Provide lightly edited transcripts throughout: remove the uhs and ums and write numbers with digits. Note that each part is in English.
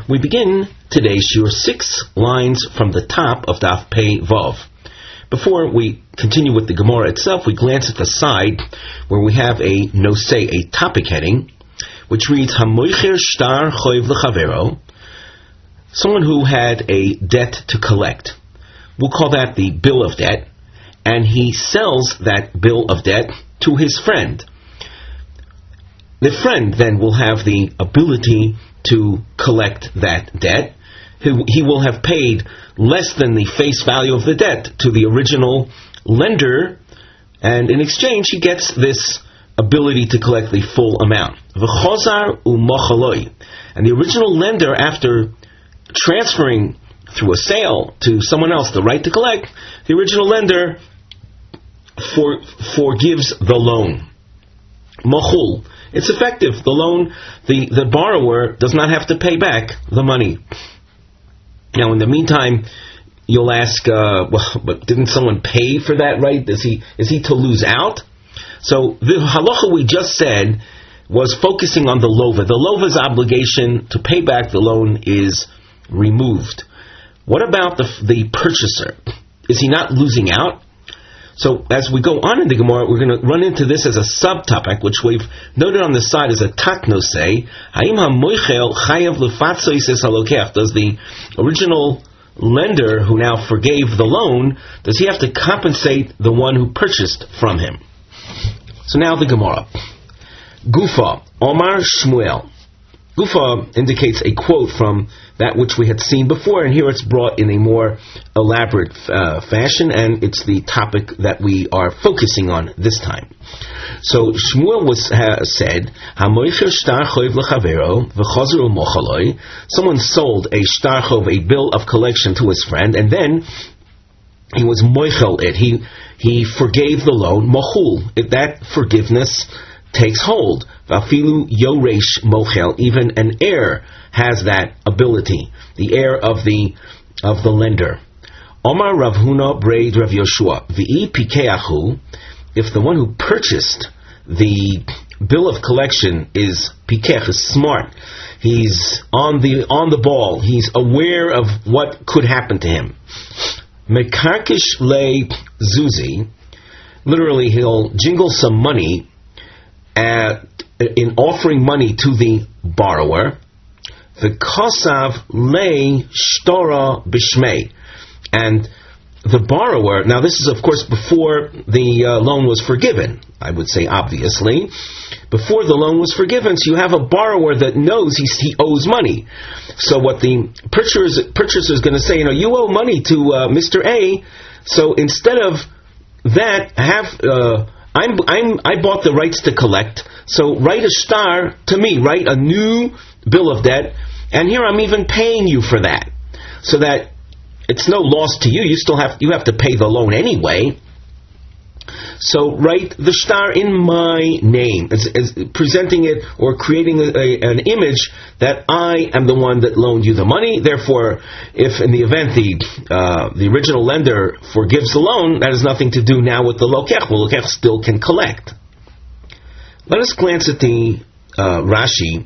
We begin today's shiur 6 lines from the top of Daf Pei Vav. Before we continue with the Gemara itself, we glance at the side where we have a nosei, a topic heading, which reads, Hamoicher shtar choiv lechavero, someone who had a debt to collect. We'll call that the bill of debt, and he sells that bill of debt to his friend. The friend then will have the ability to collect that debt. He will have paid less than the face value of the debt to the original lender, and in exchange he gets this ability to collect the full amount. V'chozar u'mochaloi. And the original lender, after transferring through a sale to someone else the right to collect, the original lender forgives the loan. Machul. It's effective. The loan, the borrower does not have to pay back the money. Now, in the meantime, you'll ask, but didn't someone pay for that, right? Is he to lose out? So the halacha we just said was focusing on the lova. The lova's obligation to pay back the loan is removed. What about the purchaser? Is he not losing out? So as we go on in the Gemara, we're going to run into this as a subtopic, which we've noted on the side as a tatnosei. Ha'im ha'moichel chayav lefatzois es halokech. Does the original lender who now forgave the loan, does he have to compensate the one who purchased from him? So now the Gemara. Gufa, Omar Shmuel. Gufa indicates a quote from that which we had seen before, and here it's brought in a more elaborate fashion, and it's the topic that we are focusing on this time. So Shmuel said, someone sold a shtarchov, a bill of collection, to his friend, and then he was moichel it. He forgave the loan. Mohul, that forgiveness takes hold. Vafilu yoresh mochel, even an heir has that ability, the heir of the lender. Omar Rav Huna Braid Rav Yoshua v'i pikeahu, if the one who purchased the bill of collection is pikech, is smart, he's on the ball, he's aware of what could happen to him. Mekarkish le zuzi, literally he'll jingle some money in offering money to the borrower. The kosav le shtora bishmei, and the borrower. Now, this is of course before the loan was forgiven. I would say obviously before the loan was forgiven. So you have a borrower that knows he owes money. So what the purchaser is going to say, you owe money to Mr. A. So instead of that, I bought the rights to collect, so write a shtar to me, write a new bill of debt, and here I'm even paying you for that, so that it's no loss to you. You have to pay the loan anyway. So write the shtar in my name, as presenting it or creating an image that I am the one that loaned you the money. Therefore, if in the event the original lender forgives the loan, that has nothing to do now with the lokech. The lokech still can collect. Let us glance at the Rashi.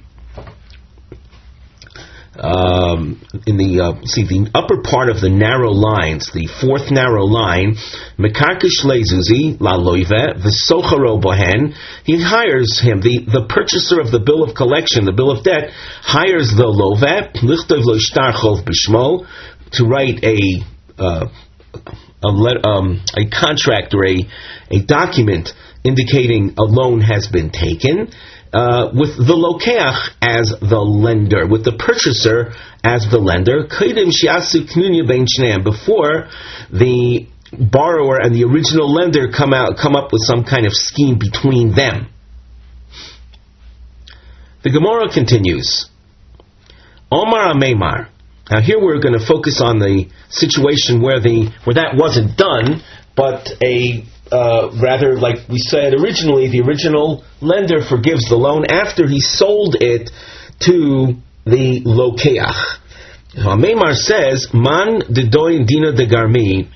The upper part of the narrow lines, the fourth narrow line, mekarkish lezuzi la loive v'socharo bohen. He hires him, the purchaser of the bill of collection, the bill of debt, hires the love lichtov lo shtar chov bishmo, to write a contract or a document indicating a loan has been taken. With the lokeach as the lender, with the purchaser as the lender, before the borrower and the original lender come up with some kind of scheme between them. The Gemara continues. Omar Ameimar. Now here we're going to focus on the situation where that wasn't done, but rather, like we said originally, the original lender forgives the loan after he sold it to the lokeach. Meimar says, "Man de doyin dina de garmi."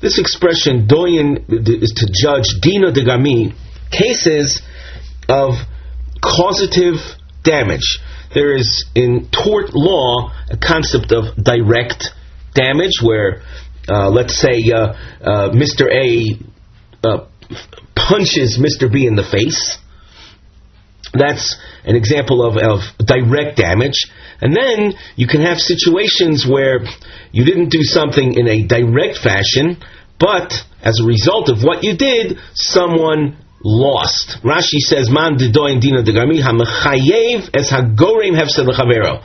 This expression, doyin, is to judge. Dina de garmi, cases of causative damage. there is in tort law a concept of direct damage, where let's say Mr. A punches Mr. B in the face. That's an example of direct damage. And then you can have situations where you didn't do something in a direct fashion, but as a result of what you did, someone lost. Rashi says, "Man didoin dina degarmi hamechayev es hagorim hefsed lechavero."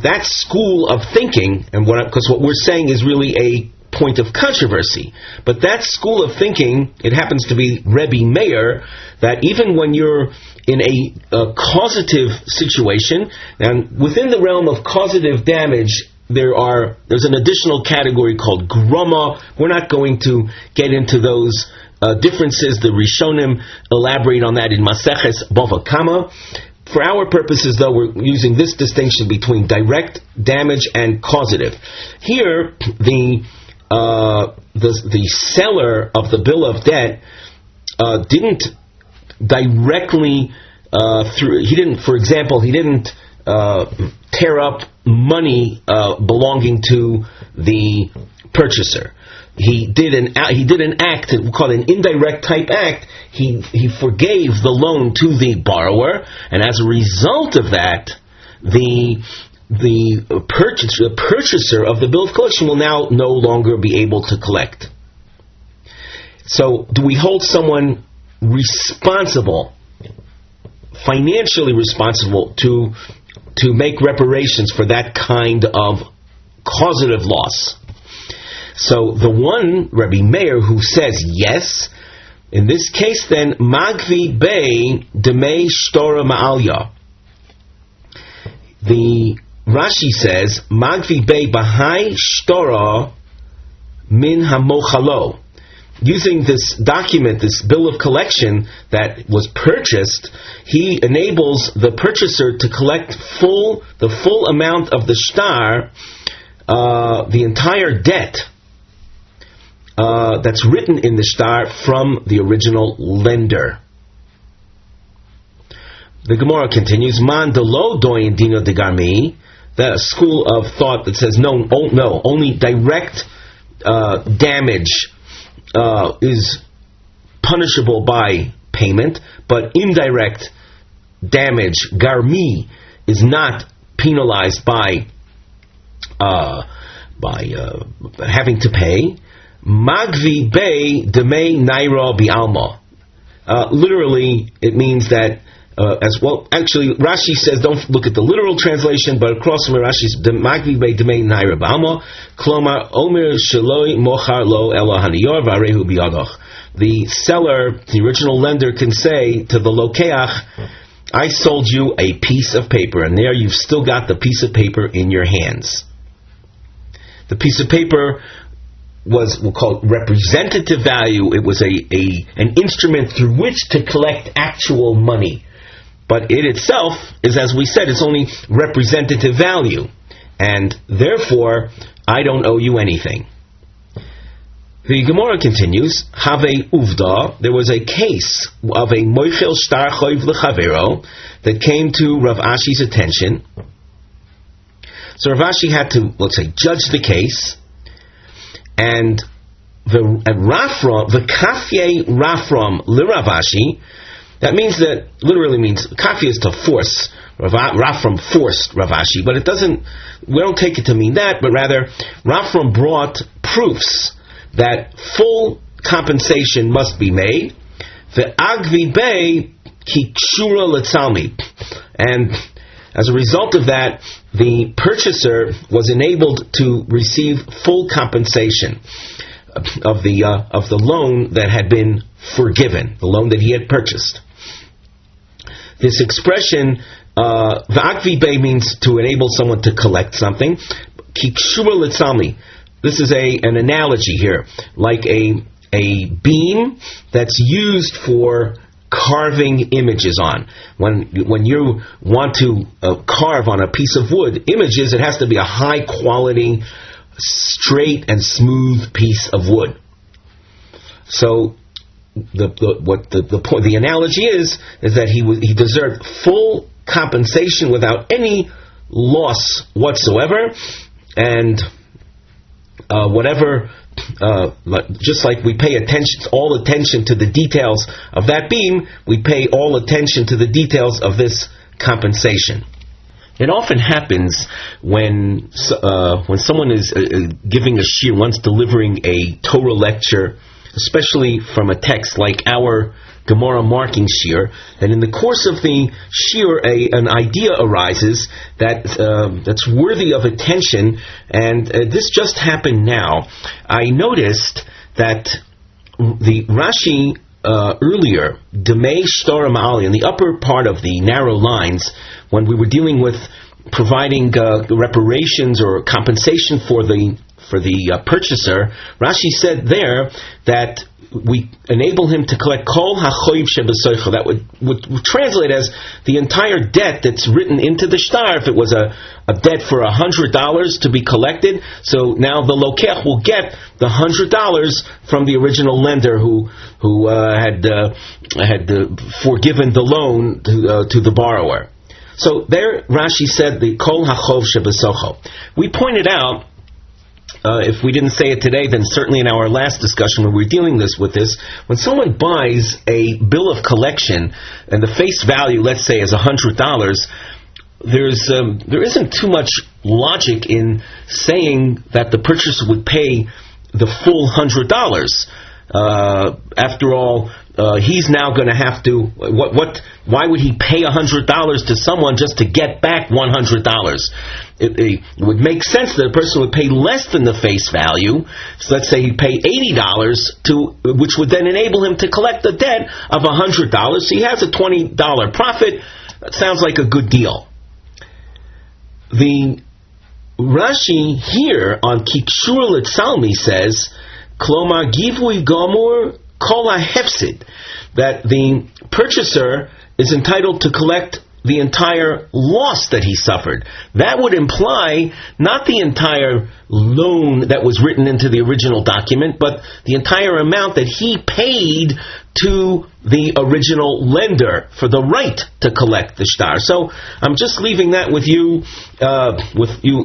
That school of thinking, and because what we're saying is really a point of controversy, but that school of thinking, it happens to be Rebbe Meir, that even when you're in a causative situation, and within the realm of causative damage, there's an additional category called groma. We're not going to get into those differences. The Rishonim elaborate on that in Maseches Bava Kama. For our purposes, though, we're using this distinction between direct damage and causative. Here, the seller of the bill of debt didn't directly he didn't tear up money belonging to the purchaser. He did an act, we call it an indirect type act. He forgave the loan to the borrower, and as a result of that, the purchaser of the bill of collection will now no longer be able to collect. So, do we hold someone responsible, financially responsible, to make reparations for that kind of causative loss? So the one, Rebbe Meir, who says yes, in this case then, Magvi Bey Demei Shtora Ma'alya. The Rashi says, Magvi Bey Bahai Shtora Min HaMochalo. Using this document, this bill of collection that was purchased, he enables the purchaser to collect the full amount of the shtar, the entire debt that's written in the shtar from the original lender. The Gemara continues, Man delo doin dino de garmi, the school of thought that says no, only direct damage is punishable by payment, but indirect damage, garmi, is not penalized by having to pay. Magvi Bey Demei Naira Bi'alma. Literally, it means that, as well, actually, Rashi says, don't look at the literal translation, but across from Rashi says, Magvi Bey Demei Naira Bi'alma, Klomar Omer Sheloi Mochar Lo Ela Haniyor Varehu Bi'adoch. The seller, the original lender, can say to the Lokeach, I sold you a piece of paper, and there you've still got the piece of paper in your hands. The piece of paper was, we'll call it representative value. It was an instrument through which to collect actual money. But it itself is, as we said, it's only representative value. And therefore, I don't owe you anything. The Gemara continues, Have uvda, there was a case of a moichel shtar choiv lechavero that came to Rav Ashi's attention. So Rav Ashi had to, let's say, judge the case. And the kafye rafram liravashi, that means that, literally means, kafye is to force, rafram forced Ravashi, but it doesn't, we don't take it to mean that, but rather, Rafram brought proofs that full compensation must be made, the agvi bey ki kshura letzalmi, and as a result of that, the purchaser was enabled to receive full compensation of the loan that had been forgiven, the loan that he had purchased. This expression, v'akvi bey, means to enable someone to collect something. Kikshura litzalmi. This is an analogy here, like a beam that's used for carving images on. When you want to carve on a piece of wood images, it has to be a high quality, straight and smooth piece of wood. So the analogy is that he deserved full compensation without any loss whatsoever, and whatever. Just like we pay all attention to the details of that beam, we pay all attention to the details of this compensation. It often happens when someone is giving a shiur, once delivering a Torah lecture, especially from a text like our Gemara marking shiur, and in the course of the shiur an idea arises that's worthy of attention, and this just happened now. I noticed that the Rashi earlier, Demei Shtora Ma'ali, in the upper part of the narrow lines, when we were dealing with providing reparations or compensation for the purchaser, Rashi said there that we enable him to collect kol hachoyv shebesoicha. That would translate as the entire debt that's written into the shtar. If it was a debt for $100 to be collected, so now the lokech will get the $100 from the original lender who had forgiven the loan to the borrower. So there Rashi said the kol hachov shebesoicha. We pointed out, if we didn't say it today, then certainly in our last discussion when we were dealing with this, when someone buys a bill of collection and the face value, let's say, is $100, there isn't too much logic in saying that the purchaser would pay the full $100. After all, he's now going to have to. Why would he pay $100 to someone just to get back $100? It would make sense that a person would pay less than the face value. So let's say he'd pay $80 which would then enable him to collect the debt of $100. So he has a $20 profit. That sounds like a good deal. The Rashi here on Kikshur L'Tzalmi says, Klomar Givui Gomur Kol HaHefsid, that the purchaser is entitled to collect the entire loss that he suffered. That would imply not the entire loan that was written into the original document, but the entire amount that he paid to the original lender for the right to collect the shtar. So I'm just leaving that with you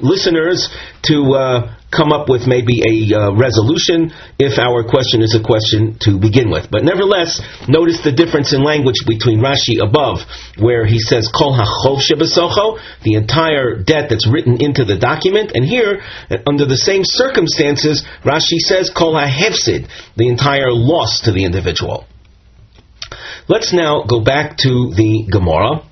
listeners to come up with maybe a resolution if our question is a question to begin with. But nevertheless, notice the difference in language between Rashi above, where he says kol hachov shebesocho, the entire debt that's written into the document, and here, under the same circumstances, Rashi says kol hahefsid, the entire loss to the individual. Let's now go back to the Gemara.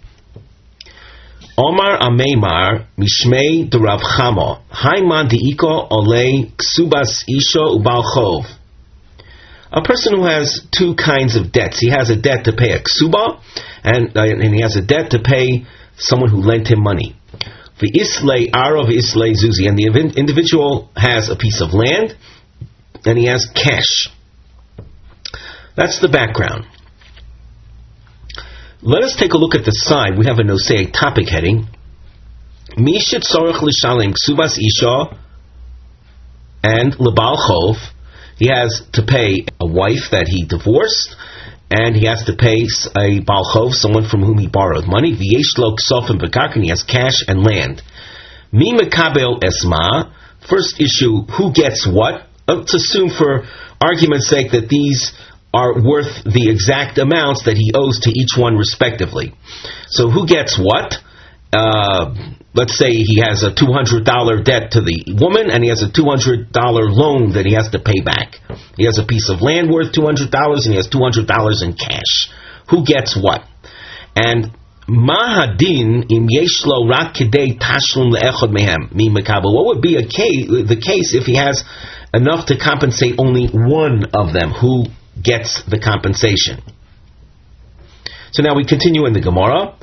Omar Ameimar Mishmei Derav Chama Haiman Diiko Ole Kesubos Isho Ubal Chov. A person who has two kinds of debts. He has a debt to pay a ksuba, and he has a debt to pay someone who lent him money. V'islei Aro v'islei Zuzi, and the individual has a piece of land, and he has cash. That's the background. Let us take a look at the side. We have a nosei topic heading. Mishit tzorech l'shalem ksubas isha and lebal chov. He has to pay a wife that he divorced, and he has to pay a bal chov, someone from whom he borrowed money. V'yesh lo ksof and bekarkan. He has cash and land. Mi mekabel esma. First issue: who gets what? Let's assume, for argument's sake, that these are worth the exact amounts that he owes to each one respectively. So who gets what? Let's say he has a $200 debt to the woman, and he has a $200 loan that he has to pay back. He has a piece of land worth $200, and he has $200 in cash. Who gets what? And Mahadin im yeshlo rak kedei tashlum leechad mehem mi mekabel. What would be the case if he has enough to compensate only one of them? Who gets the compensation? So now we continue in the Gemara.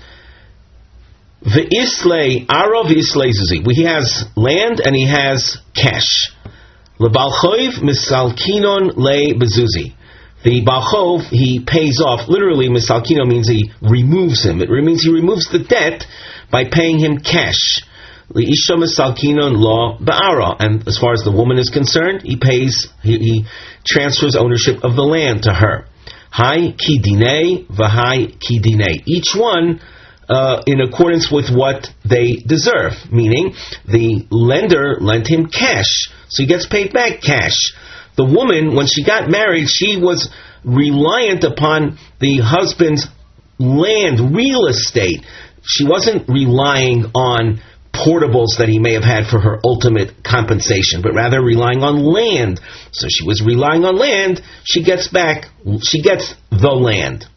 V'islei aro v'islei zuzi. He has land and he has cash. Lebal choiv misalkinon le bezuzi. The balchov, he pays off. Literally, misalkino means he removes him. It means he removes the debt by paying him cash. Leisha misalkinon lo ba'ara. And as far as the woman is concerned, he transfers ownership of the land to her. Hai ki dinei v'hai ki dinei. Each one in accordance with what they deserve. Meaning, the lender lent him cash, so he gets paid back cash. The woman, when she got married, she was reliant upon the husband's land, real estate. She wasn't relying on portables that he may have had for her ultimate compensation, but rather relying on land. So she was relying on land. She gets the land.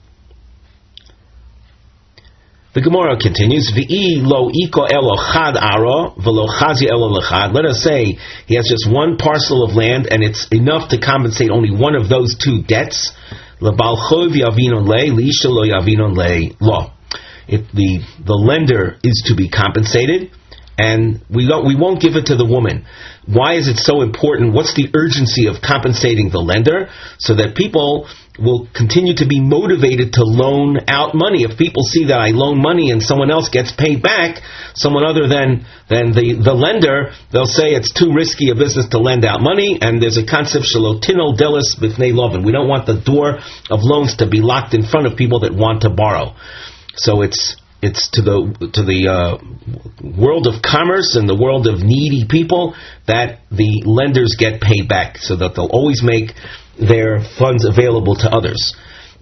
The Gemara continues, V'i lo iko elo chad ara, v'lo chazi elo lechad. Let us say he has just one parcel of land, and it's enough to compensate only one of those two debts. L'bal chov yavinon le, l'isha lo yavinon le lo. If the lender is to be compensated, and we won't give it to the woman. Why is it so important? What's the urgency of compensating the lender? So that people will continue to be motivated to loan out money. If people see that I loan money and someone else gets paid back, someone other than the lender, they'll say it's too risky a business to lend out money, and there's a concept, shalotino delis b'fnei lovin. We don't want the door of loans to be locked in front of people that want to borrow. So it's to the world of commerce and the world of needy people that the lenders get paid back, so that they'll always make their funds available to others.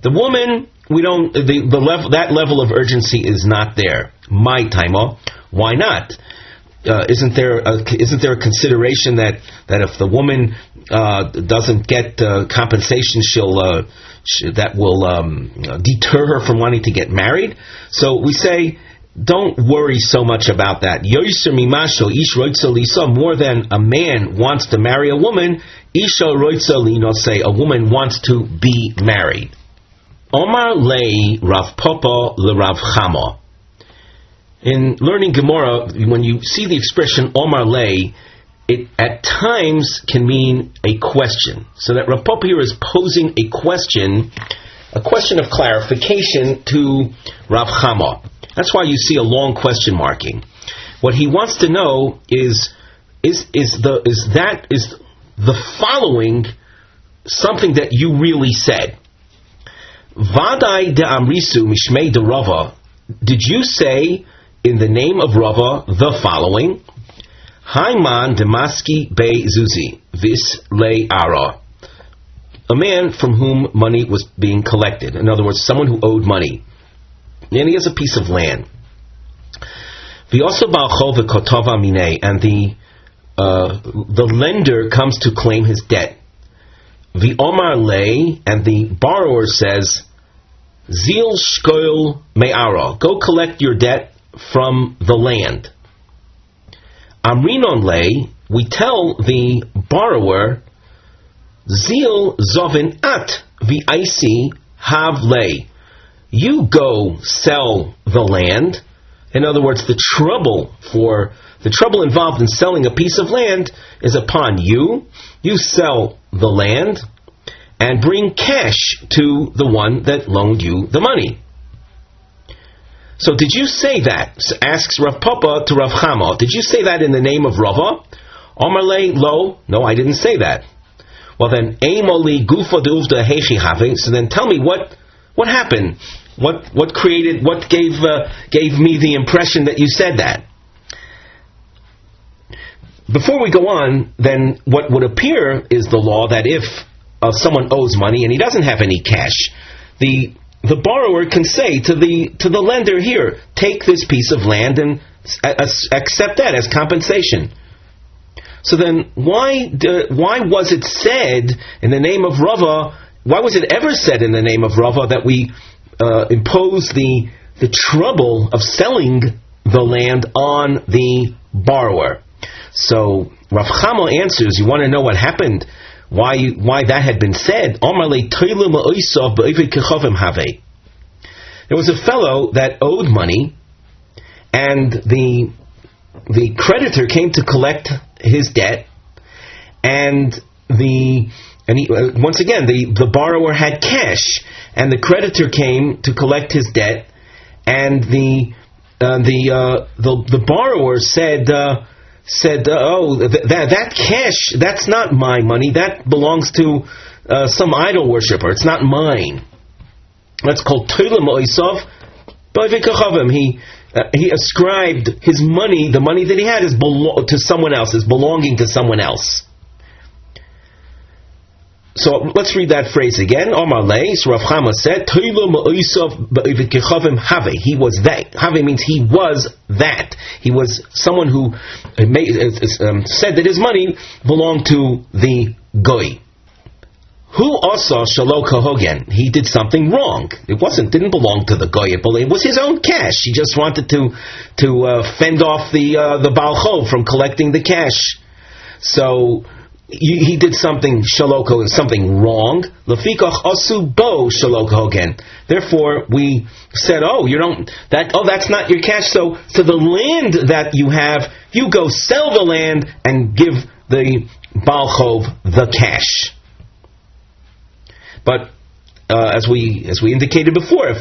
The woman, that level of urgency is not there. My taimo, why not? Isn't there a consideration that if the woman doesn't get compensation, that will deter her from wanting to get married? So we say, don't worry so much about that. More than a man wants to marry a woman, say a woman wants to be married. Omar lei Rav Papa le Rav Chama. In learning Gemara, when you see the expression Omar lei, it at times can mean a question. So that Rav Papa here is posing a question of clarification to Rav Chama. That's why you see a long question marking. What he wants to know is the following something that you really said. Vadai de Amrisu Mishmei de Rava. Did you say in the name of Rava the following? Haiman Demaski Be Zuzi Vis Le Ara. A man from whom money was being collected. In other words, someone who owed money. And he has a piece of land. And the lender comes to claim his debt. The Omar lei, and the borrower says, Zil shkoil me'ara, go collect your debt from the land. Amrinon lei, we tell the borrower, Zil zovin at v'aisi hav lei, you go sell the land. In other words, the trouble involved in selling a piece of land is upon you. You sell the land and bring cash to the one that loaned you the money. So did you say that? Asks Rav Papa to Rav Chama. Did you say that in the name of Rava? Omarle lo. No, I didn't say that. Well then, Eimoli gufa deuvda hechi have. So then tell me what happened? What gave me the impression that you said that? Before we go on, then what would appear is the law that if someone owes money and he doesn't have any cash, the borrower can say to the lender, here, take this piece of land and accept that as compensation. So then, why was it said in the name of Rava? Why was it ever said in the name of Rava that we impose the trouble of selling the land on the borrower? So Rav Chama answers, you want to know what happened, why that had been said? There was a fellow that owed money, and the creditor came to collect his debt, and once again the borrower had cash, and the creditor came to collect his debt, and the borrower said, that cash, that's not my money, that belongs to some idol worshiper, it's not mine. That's called Toila Moisov Ba'vikachavim. He ascribed his money, the money that he had, to someone else, is belonging to someone else. So let's read that phrase again. Omar Lei, so Rav Chama said, Toila Moisov Ba'vikachavim Have. He was that. Have means he was that. He was someone who said that his money belonged to the goy. Who also shalo kahogen? He did something wrong. It didn't belong to the goy. It was his own cash. He just wanted to fend off the Baal Chov from collecting the cash. So he did something shaloko, something wrong. Lefikach asu bo shalo kahogen. Therefore, we said, that's not your cash. So the land that you have, you go sell the land and give the Baal Chov the cash. But as we indicated before,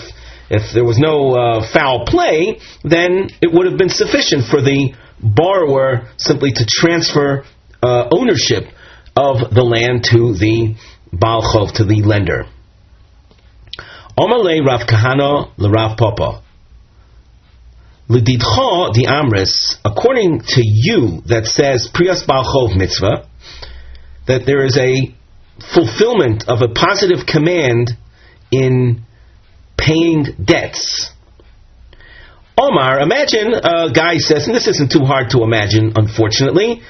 if there was no foul play, then it would have been sufficient for the borrower simply to transfer ownership of the land to the Baal Chov, to the lender. Omalei Rav Kahana l'Rav Papa. L'didcha di Amris, according to you that says Priyas Baal Chov mitzvah, that there is a fulfillment of a positive command in paying debts. Omar, imagine a guy says, and this isn't too hard to imagine, unfortunately,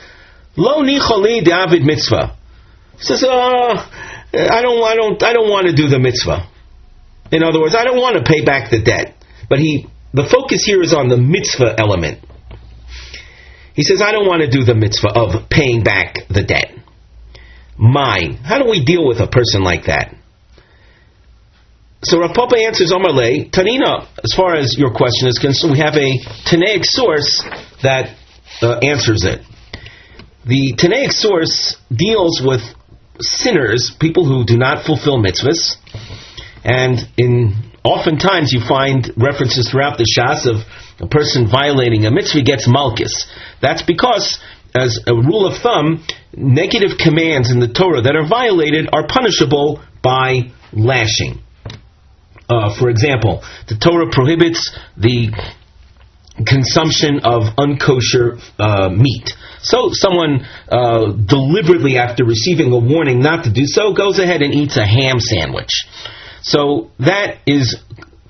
Lo nicholi David mitzvah. He says, I don't want to do the mitzvah. In other words, I don't want to pay back the debt. But the focus here is on the mitzvah element. He says, I don't want to do the mitzvah of paying back the debt. Mine. How do we deal with a person like that? So Rav Papa answers, Omarle, Tanina, as far as your question is concerned, we have a Tanaic source that answers it. The Tanaic source deals with sinners, people who do not fulfill mitzvahs, and oftentimes you find references throughout the Shas of a person violating a mitzvah gets malchus. That's because, as a rule of thumb, negative commands in the Torah that are violated are punishable by lashing. For example, the Torah prohibits the consumption of unkosher meat. So someone deliberately, after receiving a warning not to do so, goes ahead and eats a ham sandwich. So that is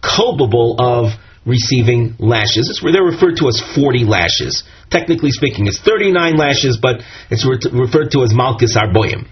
culpable of receiving lashes. They're referred to as 40 lashes. Technically speaking, it's 39 lashes, but it's referred to as Malchus Arboim.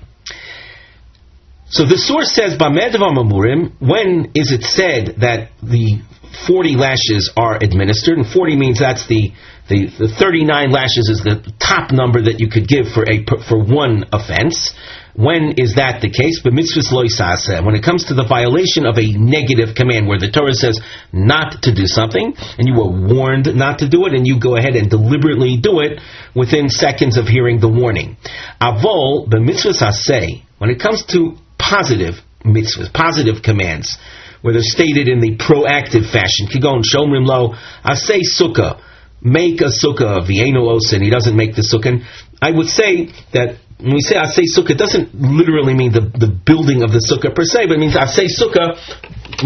So the source says, Bamedva Mamurim, when is it said that the 40 lashes are administered? And 40 means that's the 39 lashes is the top number that you could give for one offense. When is that the case? But mitzvahs lo yisaseh. When it comes to the violation of a negative command, where the Torah says not to do something, and you were warned not to do it, and you go ahead and deliberately do it within seconds of hearing the warning. Avol, the mitzvahs aseh, when it comes to positive mitzvahs, positive commands, where they're stated in the proactive fashion, kigon shomrim lo aseh sukkah, make a sukkah, v'yeinu osin, he doesn't make the sukkah. I would say that when we say aseh sukkah, it doesn't literally mean the building of the sukkah per se, but it means aseh sukkah,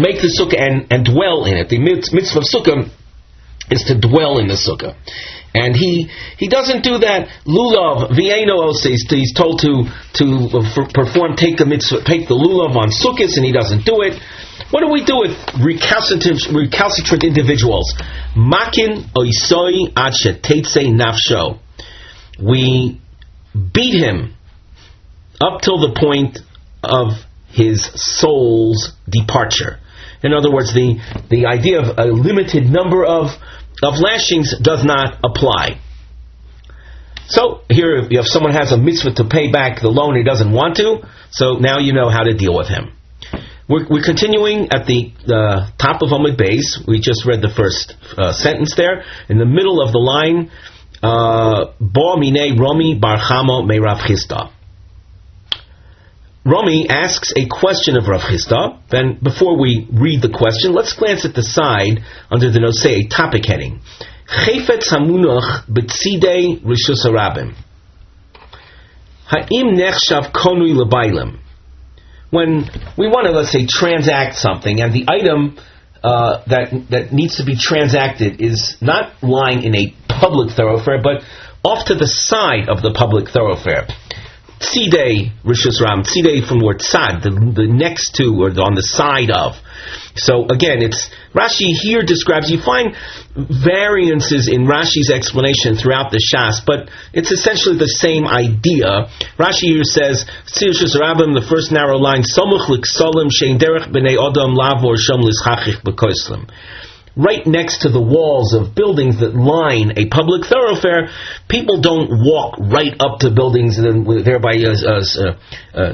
make the sukkah and dwell in it. The mitzvah of sukkah is to dwell in the sukkah. And he doesn't do that. Lulav, v'yeinu osin, he's told to perform, take the lulav on sukkahs, and he doesn't do it. What do we do with recalcitrant individuals? Makin oisoi ad sheteitze nafsho. We beat him up till the point of his soul's departure. In other words, the idea of a limited number of lashings does not apply. So here, if someone has a mitzvah to pay back the loan he doesn't want to, so now you know how to deal with him. We're continuing at the top of Amud Beis. We just read the first sentence there. In the middle of the line, Bo minei Romi bar Chamo me Rav Chisda. Romi asks a question of Rav Chisda. Then, before we read the question, let's glance at the side under the Nosei topic heading. Chefetz hamunach b'tzidei rishus harabim. Ha'im nechshav konui lebailim. when we want to, let's say, transact something, and the item that needs to be transacted is not lying in a public thoroughfare, but off to the side of the public thoroughfare. Tzidei Rishus Ram, Tzidei from the word tzad, the next to or on the side of. So again, it's Rashi here describes. You find variances in Rashi's explanation throughout the Shas, but it's essentially the same idea. Rashi here says, Rishus Rabim, the first narrow line, Somuch liksolim shein derech b'nei odom lavor shom lischachich b'koislim. Right next to the walls of buildings that line a public thoroughfare, people don't walk right up to buildings and thereby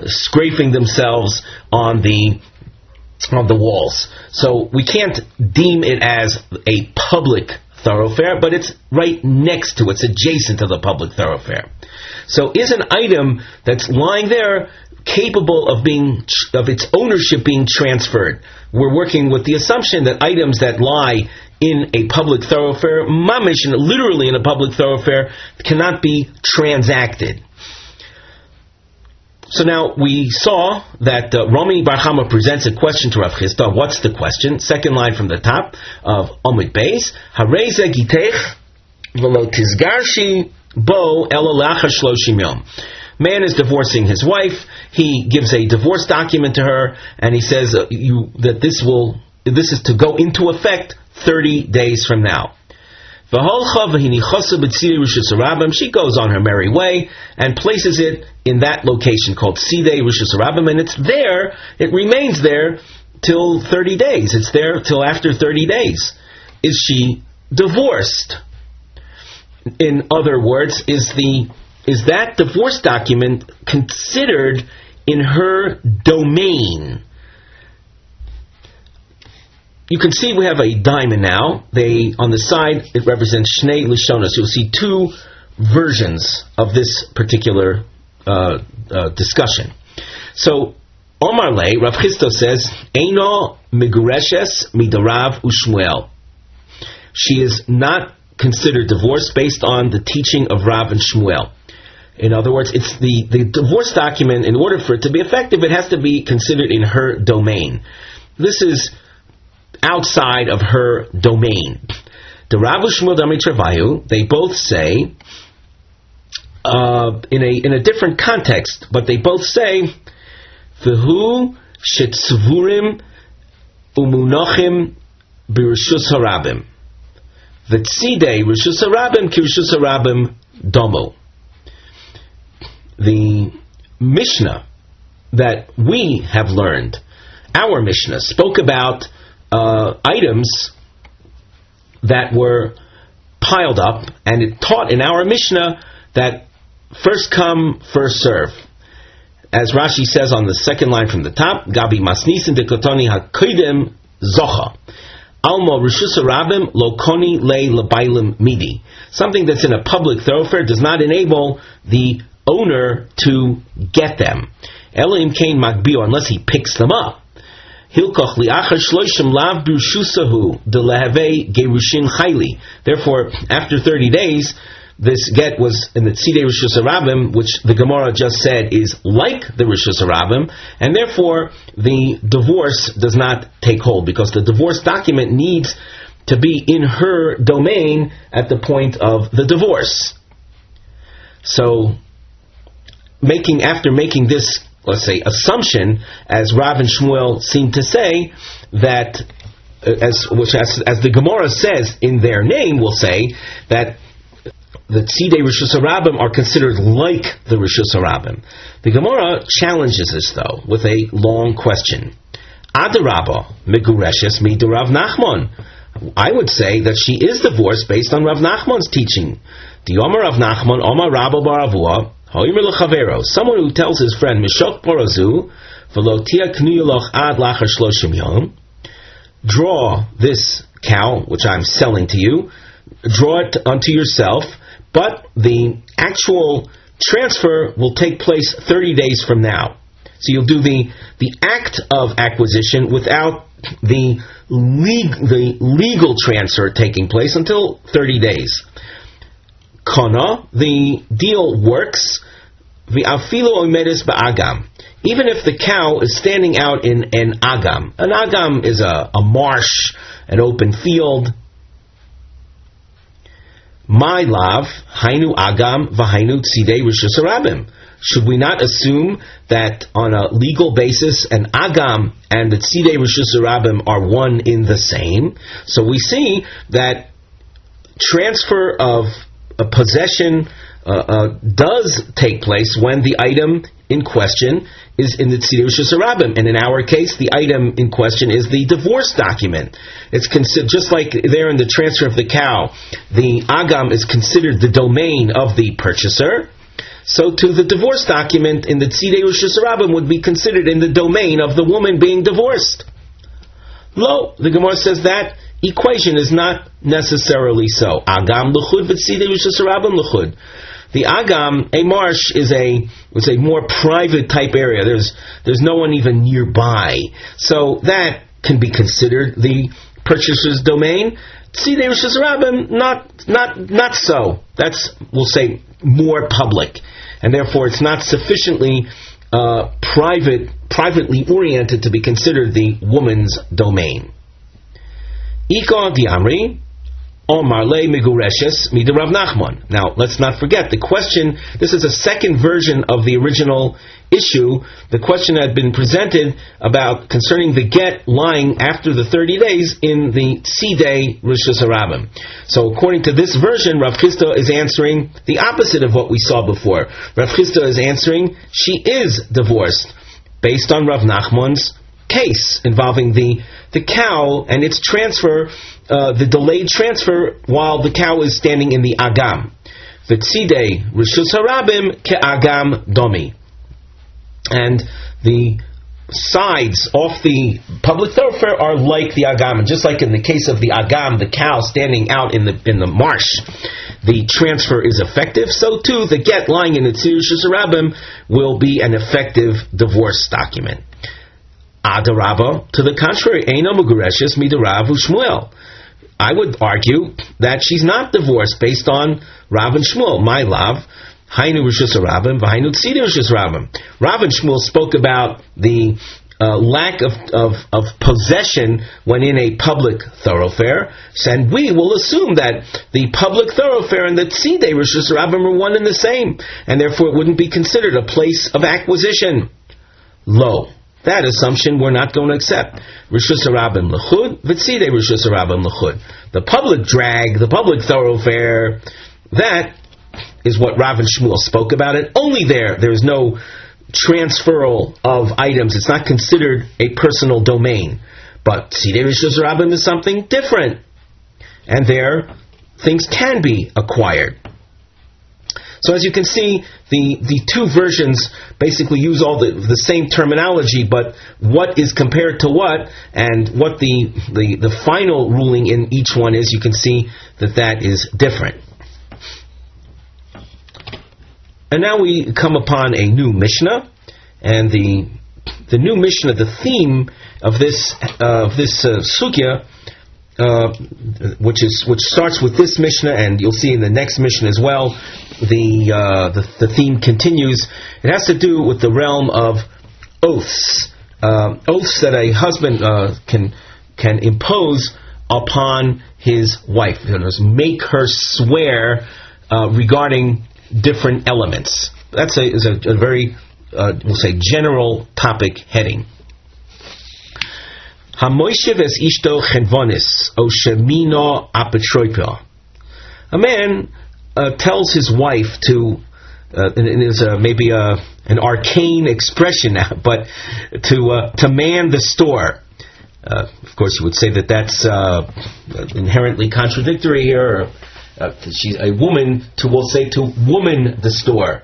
scraping themselves on the walls. So we can't deem it as a public thoroughfare, but it's right next to, it's adjacent to the public thoroughfare. So is an item that's lying there capable of its ownership being transferred? We're working with the assumption that items that lie in a public thoroughfare, mamish, literally in a public thoroughfare, cannot be transacted. So now we saw that Rami Bar Chama presents a question to Rav Chisda. What's the question? Second line from the top of Omid Beis. Hareze gitech v'lo tizgarshi bo elo lachar shloshim yom. Man is divorcing his wife. He gives a divorce document to her, and he says that this is to go into effect 30 days from now. She goes on her merry way and places it in that location called Sidei Rishus Harabim, and it's there. It remains there till 30 days. It's there till after 30 days. Is she divorced? In other words, is that divorce document considered in her domain? You can see we have a diamond now. On the side, it represents Shnei Lishonos. You'll see two versions of this particular discussion. So, Omar Le, Rav Chisda says, Eino Migureshes Midarav Ushmuel. She is not considered divorced based on the teaching of Rav and Shmuel. In other words, it's the divorce document, in order for it to be effective, it has to be considered in her domain. This is outside of her domain. The Rav Shmuel Dami Travayu, they both say, in a different context, but they both say, V'hu shetzvurim umunachim b'rishus harabim. V'tzidei rishus harabim ki rishus harabim domo. The Mishnah that we have learned, our Mishnah, spoke about items that were piled up, and it taught in our Mishnah that first come, first serve. As Rashi says on the second line from the top, Gabi masnisin dekotoni hakoidem zocha. Alma rishus harabim lo koni le lebailim midi. Something that's in a public thoroughfare does not enable the owner to get them. Elohim kain magbio, unless he picks them up. Hilkoch liachar shloishim lav b'rishusahu delehave gerushin chayli. Therefore, after 30 days, this get was in the Tzidei Rishus Harabim, which the Gemara just said is like the Rishus Harabim, and therefore the divorce does not take hold, because the divorce document needs to be in her domain at the point of the divorce. So, after making this, let's say, assumption, as Rav and Shmuel seem to say, that as the Gemara says in their name, will say that the Tzidei Rishus Harabim are considered like the Rishus Harabim. The Gemara challenges this, though, with a long question. Adarabba Megureshes Mida Rav Nachman. I would say that she is divorced based on Rav Nachman's teaching. The Omar Rav Nachman, Omar Rabba Baravua, someone who tells his friend, Mishok Porozu, Velotia Knuyaloch Ad Lachar Shloshim Yom, draw this cow, which I'm selling to you, draw it unto yourself, but the actual transfer will take place 30 days from now. So you'll do the act of acquisition without the legal transfer taking place until 30 days. Kana, the deal works. V'afilu omedes ba'agam, even if the cow is standing out in an agam. An agam is a marsh, an open field. My lav, hainu agam, v'hainu tzidei rishus harabim. Should we not assume that on a legal basis, an agam and the tzidei rishus harabim are one in the same? So we see that transfer of a possession does take place when the item in question is in the tzidei rishus harabim, and in our case, the item in question is the divorce document. It's considered just like there in the transfer of the cow. The agam is considered the domain of the purchaser. So to the divorce document in the tzidei rishus harabim would be considered in the domain of the woman being divorced. Lo, the Gemara says that equation is not necessarily so. Agam l'chud v'tzidei rishus harabim l'chud. The agam, a marsh, is a more private type area. There's no one even nearby, so that can be considered the purchaser's domain. Tzidei rishus harabim, not so. That's, we'll say, more public, and therefore it's not sufficiently privately oriented to be considered the woman's domain. Ika diamri. Now, let's not forget the question. This is a second version of the original issue. The question had been presented about concerning the get lying after the 30 days in the tzidei rishus harabim. So, according to this version, Rav Chisda is answering the opposite of what we saw before. Rav Chisda is answering she is divorced, based on Rav Nachman's case involving the cow and its transfer, the delayed transfer while the cow is standing in the agam. The tzidei rishus harabim ke'agam domi. And the sides off the public thoroughfare are like the agam. And just like in the case of the agam, the cow standing out in the marsh, the transfer is effective, so too the get lying in the tzidei rishus harabim will be an effective divorce document. Adarabba, to the contrary, Eino Megureshes Midarav Shmuel. I would argue that she's not divorced based on Rav and Shmuel. My love, Hainu Rishus Harabim, V'Hainu Tzidei Rishus Harabim. Rav and Shmuel spoke about the lack of possession when in a public thoroughfare, and we will assume that the public thoroughfare and the tzidei rishus harabim are one and the same, and therefore it wouldn't be considered a place of acquisition. Lo. That assumption we're not going to accept. Rishus harabim l'chud, v'tzidei rishus harabim l'chud. The public drag, the public thoroughfare, that is what Rav and Shmuel spoke about it. Only there is no transferal of items. It's not considered a personal domain. But tzidei rishus harabim is something different. And there, things can be acquired. So as you can see, the two versions basically use all the same terminology, but what is compared to what, and what the final ruling in each one is, you can see that is different. And now we come upon a new Mishnah, and the new Mishnah, the theme of this sugya, which starts with this Mishnah, and you'll see in the next Mishnah as well, the theme continues. It has to do with the realm of oaths, oaths that a husband can impose upon his wife, make her swear regarding different elements. That's a very we'll say general topic heading. Hamoishev es ishto chenvonis o shemino apetroipa. A man tells his wife to, and it is maybe an arcane expression now, but to man the store. Of course, you would say that's inherently contradictory here. She's a woman to woman the store.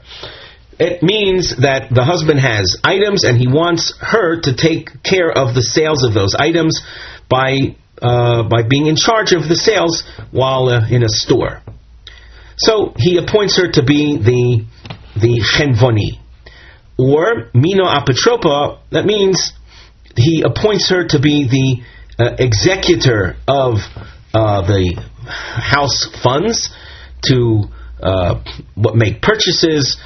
It means that the husband has items and he wants her to take care of the sales of those items by being in charge of the sales while in a store. So he appoints her to be the chenvoni, or mino apetropa. That means he appoints her to be the executor of the house funds to make purchases,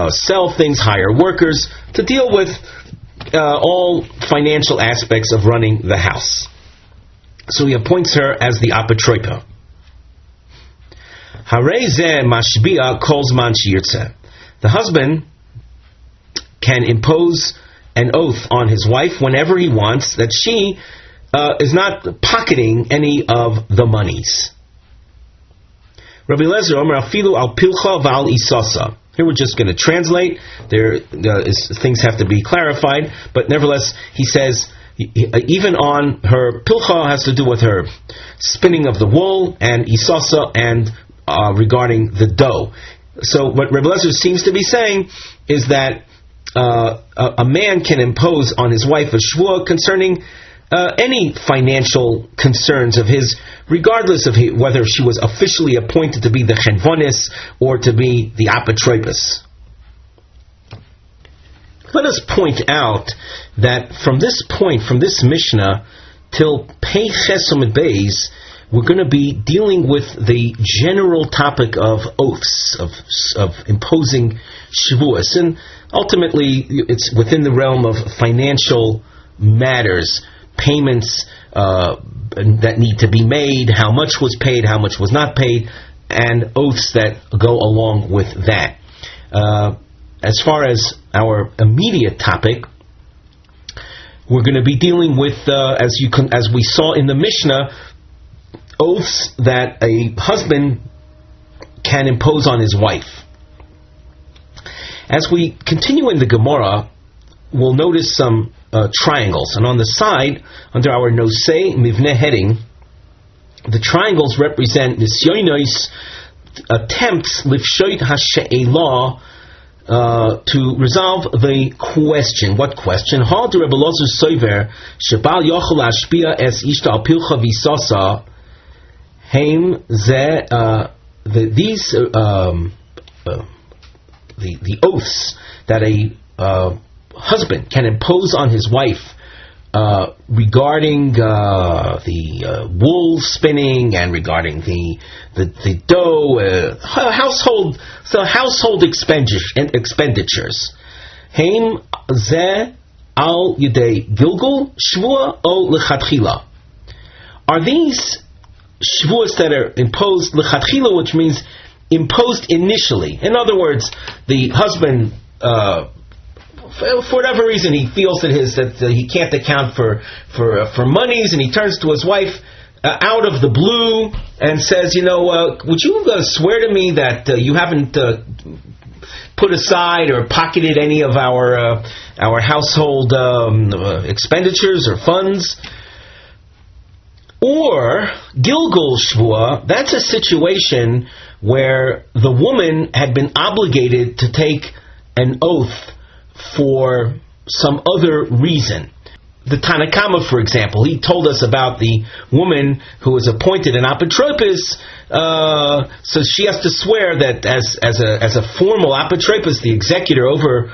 sell things, hire workers, to deal with all financial aspects of running the house. So he appoints her as the apatroipa. The husband can impose an oath on his wife whenever he wants that she is not pocketing any of the monies. Rabbi Lezer Omer Afilu al pilcha v'al isasa. Here we're just going to translate. Things have to be clarified, but nevertheless, he says even on her pilcha has to do with her spinning of the wool, and isasa and regarding the dough. So what Rabbi Lezer seems to be saying is that a man can impose on his wife a shvuah concerning any financial concerns of his, regardless of whether she was officially appointed to be the chenvonis or to be the apatroipus. Let us point out that from this point, from this Mishnah till Pei Ches Amud Beis, we're going to be dealing with the general topic of oaths, of imposing shavuos, and ultimately it's within the realm of financial matters, payments that need to be made, how much was paid, how much was not paid, and oaths that go along with that. As far as our immediate topic, we're going to be dealing with, as we saw in the Mishnah, oaths that a husband can impose on his wife. As we continue in the Gemara, we'll notice some triangles, and on the side, under our Nosei Mivneh heading, the triangles represent nisyonos, attempts lifshoit hashe'elah, to resolve the question. What question? Ha de Rebbe Elazar soiver shebal yochel ashpia es ishta al pilcha visasa heim ze the oaths that a husband can impose on his wife regarding the wool spinning and regarding the dough, household expenditures. Heim ze al yedei gilgul shvua o lechatchila. Are these shvuas that are imposed lechatchila, which means imposed initially? In other words, the husband, for whatever reason, he feels that he can't account for monies, and he turns to his wife out of the blue and says, would you swear to me that you haven't put aside or pocketed any of our household expenditures or funds? Or Gilgul Shvua, that's a situation where the woman had been obligated to take an oath for some other reason. The Tanakama, for example, he told us about the woman who was appointed an apotropis, so she has to swear that as a formal apotropis, the executor over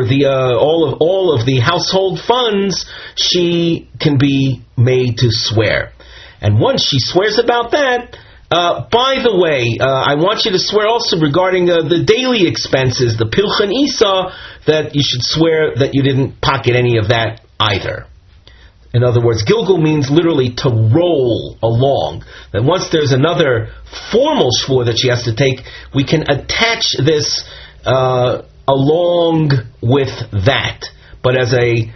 the all of the household funds, she can be made to swear. And once she swears about that, by the way, I want you to swear also regarding the daily expenses, the Pilchan Isa, that you should swear that you didn't pocket any of that either. In other words, Gilgul means literally to roll along. That once there's another formal shvur that she has to take, we can attach this along with that. But as a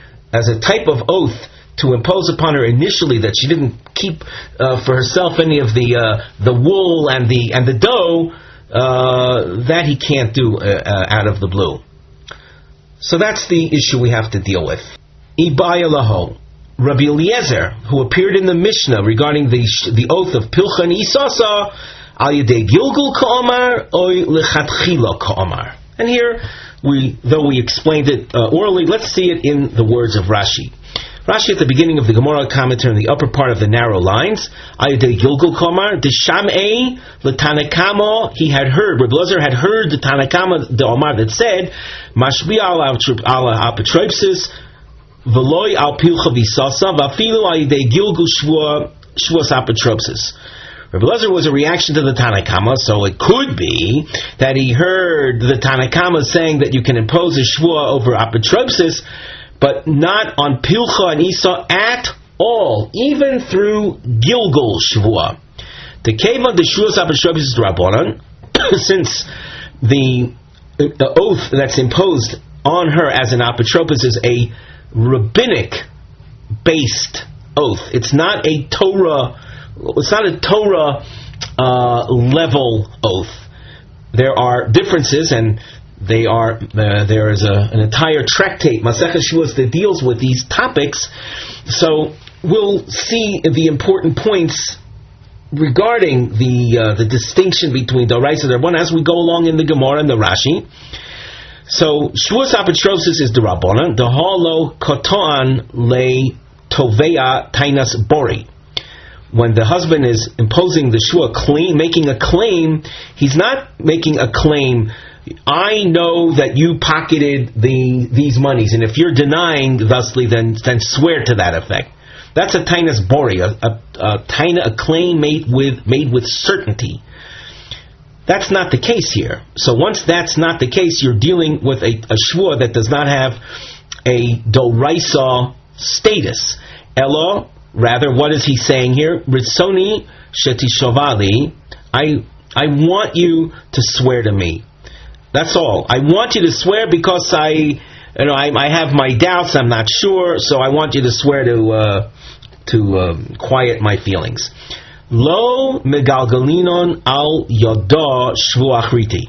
type of oath to impose upon her initially that she didn't keep for herself any of the wool and the dough, that he can't do out of the blue. So that's the issue we have to deal with. Ibaya laho, Rabbi Eliezer, who appeared in the Mishnah regarding the oath of Pilchan Isasa, al yedei Gilgul ka'omar oy lechatchila ka'omar. And here, though we explained it orally, let's see it in the words of Rashi. Rashi at the beginning of the Gemara commentary in the upper part of the narrow lines, Ayadei Gilgul Komar, the Sham'ei, the Tanakama, he had heard, Rabbi Ozer had heard the Tanakama, the Omar that said, Mashbi ala apatroipsis, Veloy al pilcha visasa, Vafilu ayadei Gilgul shvuas apatroipsis. Rebbe Ozer was a reaction to the Tanakama, so it could be that he heard the Tanakama saying that you can impose a shvua over apotropsis, but not on Pilcha and Isa at all, even through Gilgul shvua. The Keva the Shuas apotropsis Rabbanan, since the oath that's imposed on her as an apotropos is a rabbinic-based oath. It's not a Torah. It's not a Torah level oath. There are differences, and there is an entire tractate, Masechet Shuas, that deals with these topics. So we'll see the important points regarding the distinction between Doraisa and Rabbanan as we go along in the Gemara and the Rashi. So Shuas apotropsis is the Rabbanan. The halo kotoan le tovea tainas bori. When the husband is imposing the shua claim, making a claim, he's not making a claim, I know that you pocketed these monies, and if you're denying thusly, then swear to that effect. That's a tainas bori, a claim made with certainty. That's not the case here. So once that's not the case, you're dealing with a shua that does not have a doraisa status. Elo, rather, what is he saying here? Ritsoni shetishovali. I want you to swear to me. That's all. I want you to swear because I have my doubts. I'm not sure, so I want you to swear to quiet my feelings. Lo megalgalinon al yodah shvua achriti.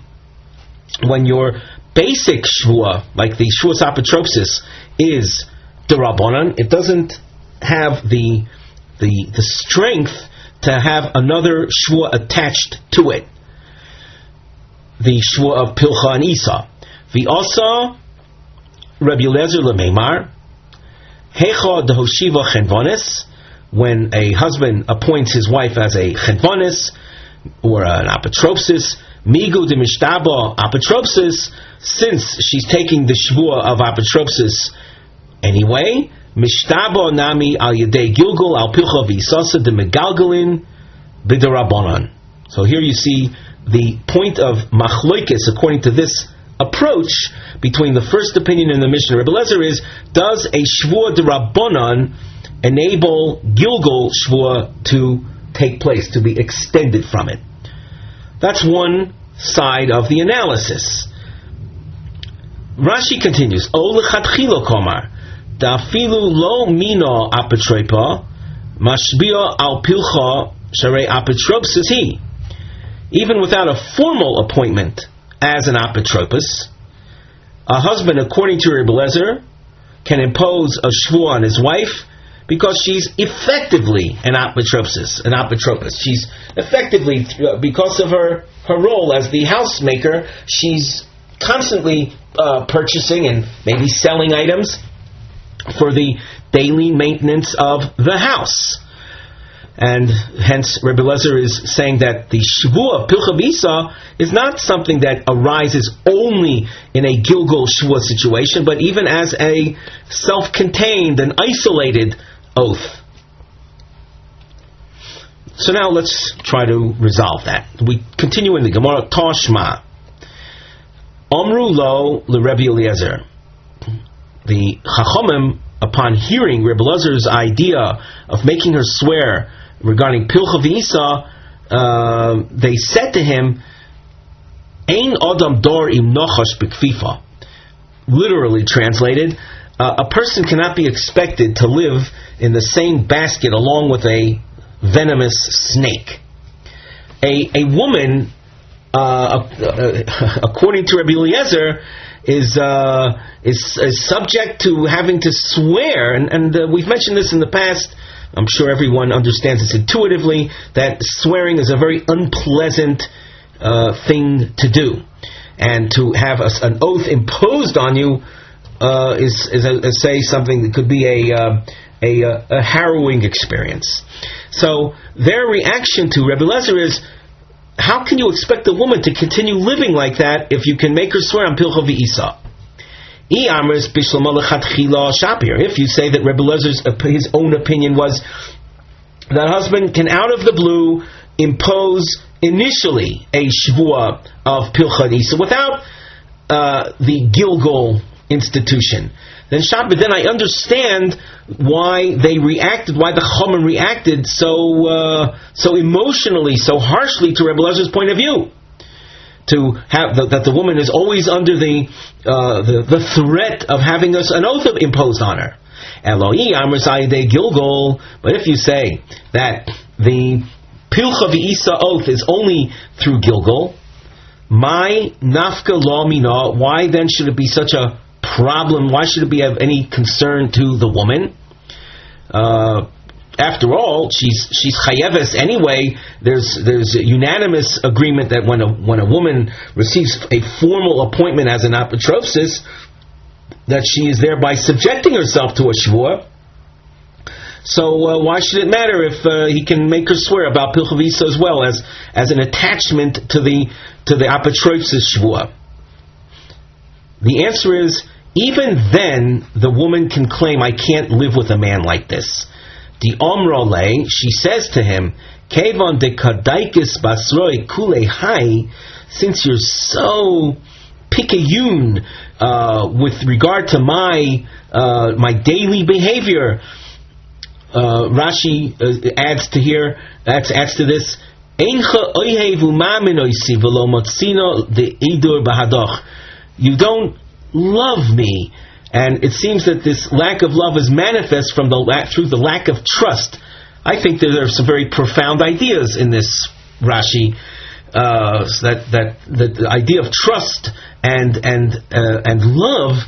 When your basic shvua, like the shvuas apotropsis, is derabanan, it doesn't have the strength to have another shvua attached to it. The shvua of Pilcha and Isa. V'asa Rabbi Eliezer lemeimar hecha dehoshiva chenvonis. When a husband appoints his wife as a chenvonis or an apotropsis, migu de mishtaba apotropsis, since she's taking the shvua of apotropsis anyway, mishtaba nami al yedei gilgul al pilcha v'isasa de megalgalin b'derabanan. So here you see the point of machloikis according to this approach between the first opinion and the Mishnah. Rebbe Eliezer is, does a shvua derabanan enable Gilgul shvua to take place, to be extended from it? That's one side of the analysis. Rashi continues, O lechatchilo komar, dafilu lo mino apotropa, mashbia al pilcha sharei apotropsis he. Even without a formal appointment as an apotropos, a husband, according to Rebbe Eliezer, can impose a shvua on his wife because she's effectively an apotropsis. She's effectively, because of her role as the housemaker, she's constantly purchasing and maybe selling items for the daily maintenance of the house. And hence, Rebbe Eliezer is saying that the shvua pilcha v'isa is not something that arises only in a Gilgul shvua situation, but even as a self-contained and isolated oath. So now let's try to resolve that. We continue in the Gemara. Tashma Omru lo leRebbe Eliezer. The Chachamim, upon hearing Rebbe Eliezer's idea of making her swear regarding Pilcha v'Isa, they said to him, Ein Adam Dor im Nochash b'kfifa. Literally translated, a person cannot be expected to live in the same basket along with a venomous snake. A woman, according to Rabbi Eliezer, is subject to having to swear, and we've mentioned this in the past. I'm sure everyone understands this intuitively, that swearing is a very unpleasant thing to do, and to have an oath imposed on you is say something that could be a harrowing experience. So their reaction to Rebbe Eliezer is, how can you expect a woman to continue living like that if you can make her swear on Pilcha v'Isa? If you say that Rebbe Eliezer's his own opinion was that husband can out of the blue impose initially a shvua of pilcha isa without the Gilgal institution, then I understand why they reacted, why the Chachamim reacted so emotionally, so harshly to Rebbe Elazar's point of view. To have that the woman is always under the threat of having an oath imposed on her. Eloi Amr de Gilgal. But if you say that the Pilcha v'Isa oath is only through Gilgal, my nafka law mina, why then should it be such a problem? Why should it be of any concern to the woman? After all, she's chayeves anyway. There's a unanimous agreement that when a woman receives a formal appointment as an apotropsis, that she is thereby subjecting herself to a shvua. So why should it matter if he can make her swear about pilcha v'isa as well as an attachment to the apotropsis shvua? The answer is, even then the woman can claim, I can't live with a man like this. The Omrole, she says to him, Kevon de Kadaikis Basroi Kule Hai, since you're so picayune with regard to my daily behavior, Rashi adds to this, you don't love me. And it seems that this lack of love is manifest through the lack of trust. I think that there are some very profound ideas in this Rashi. That the idea of trust and love,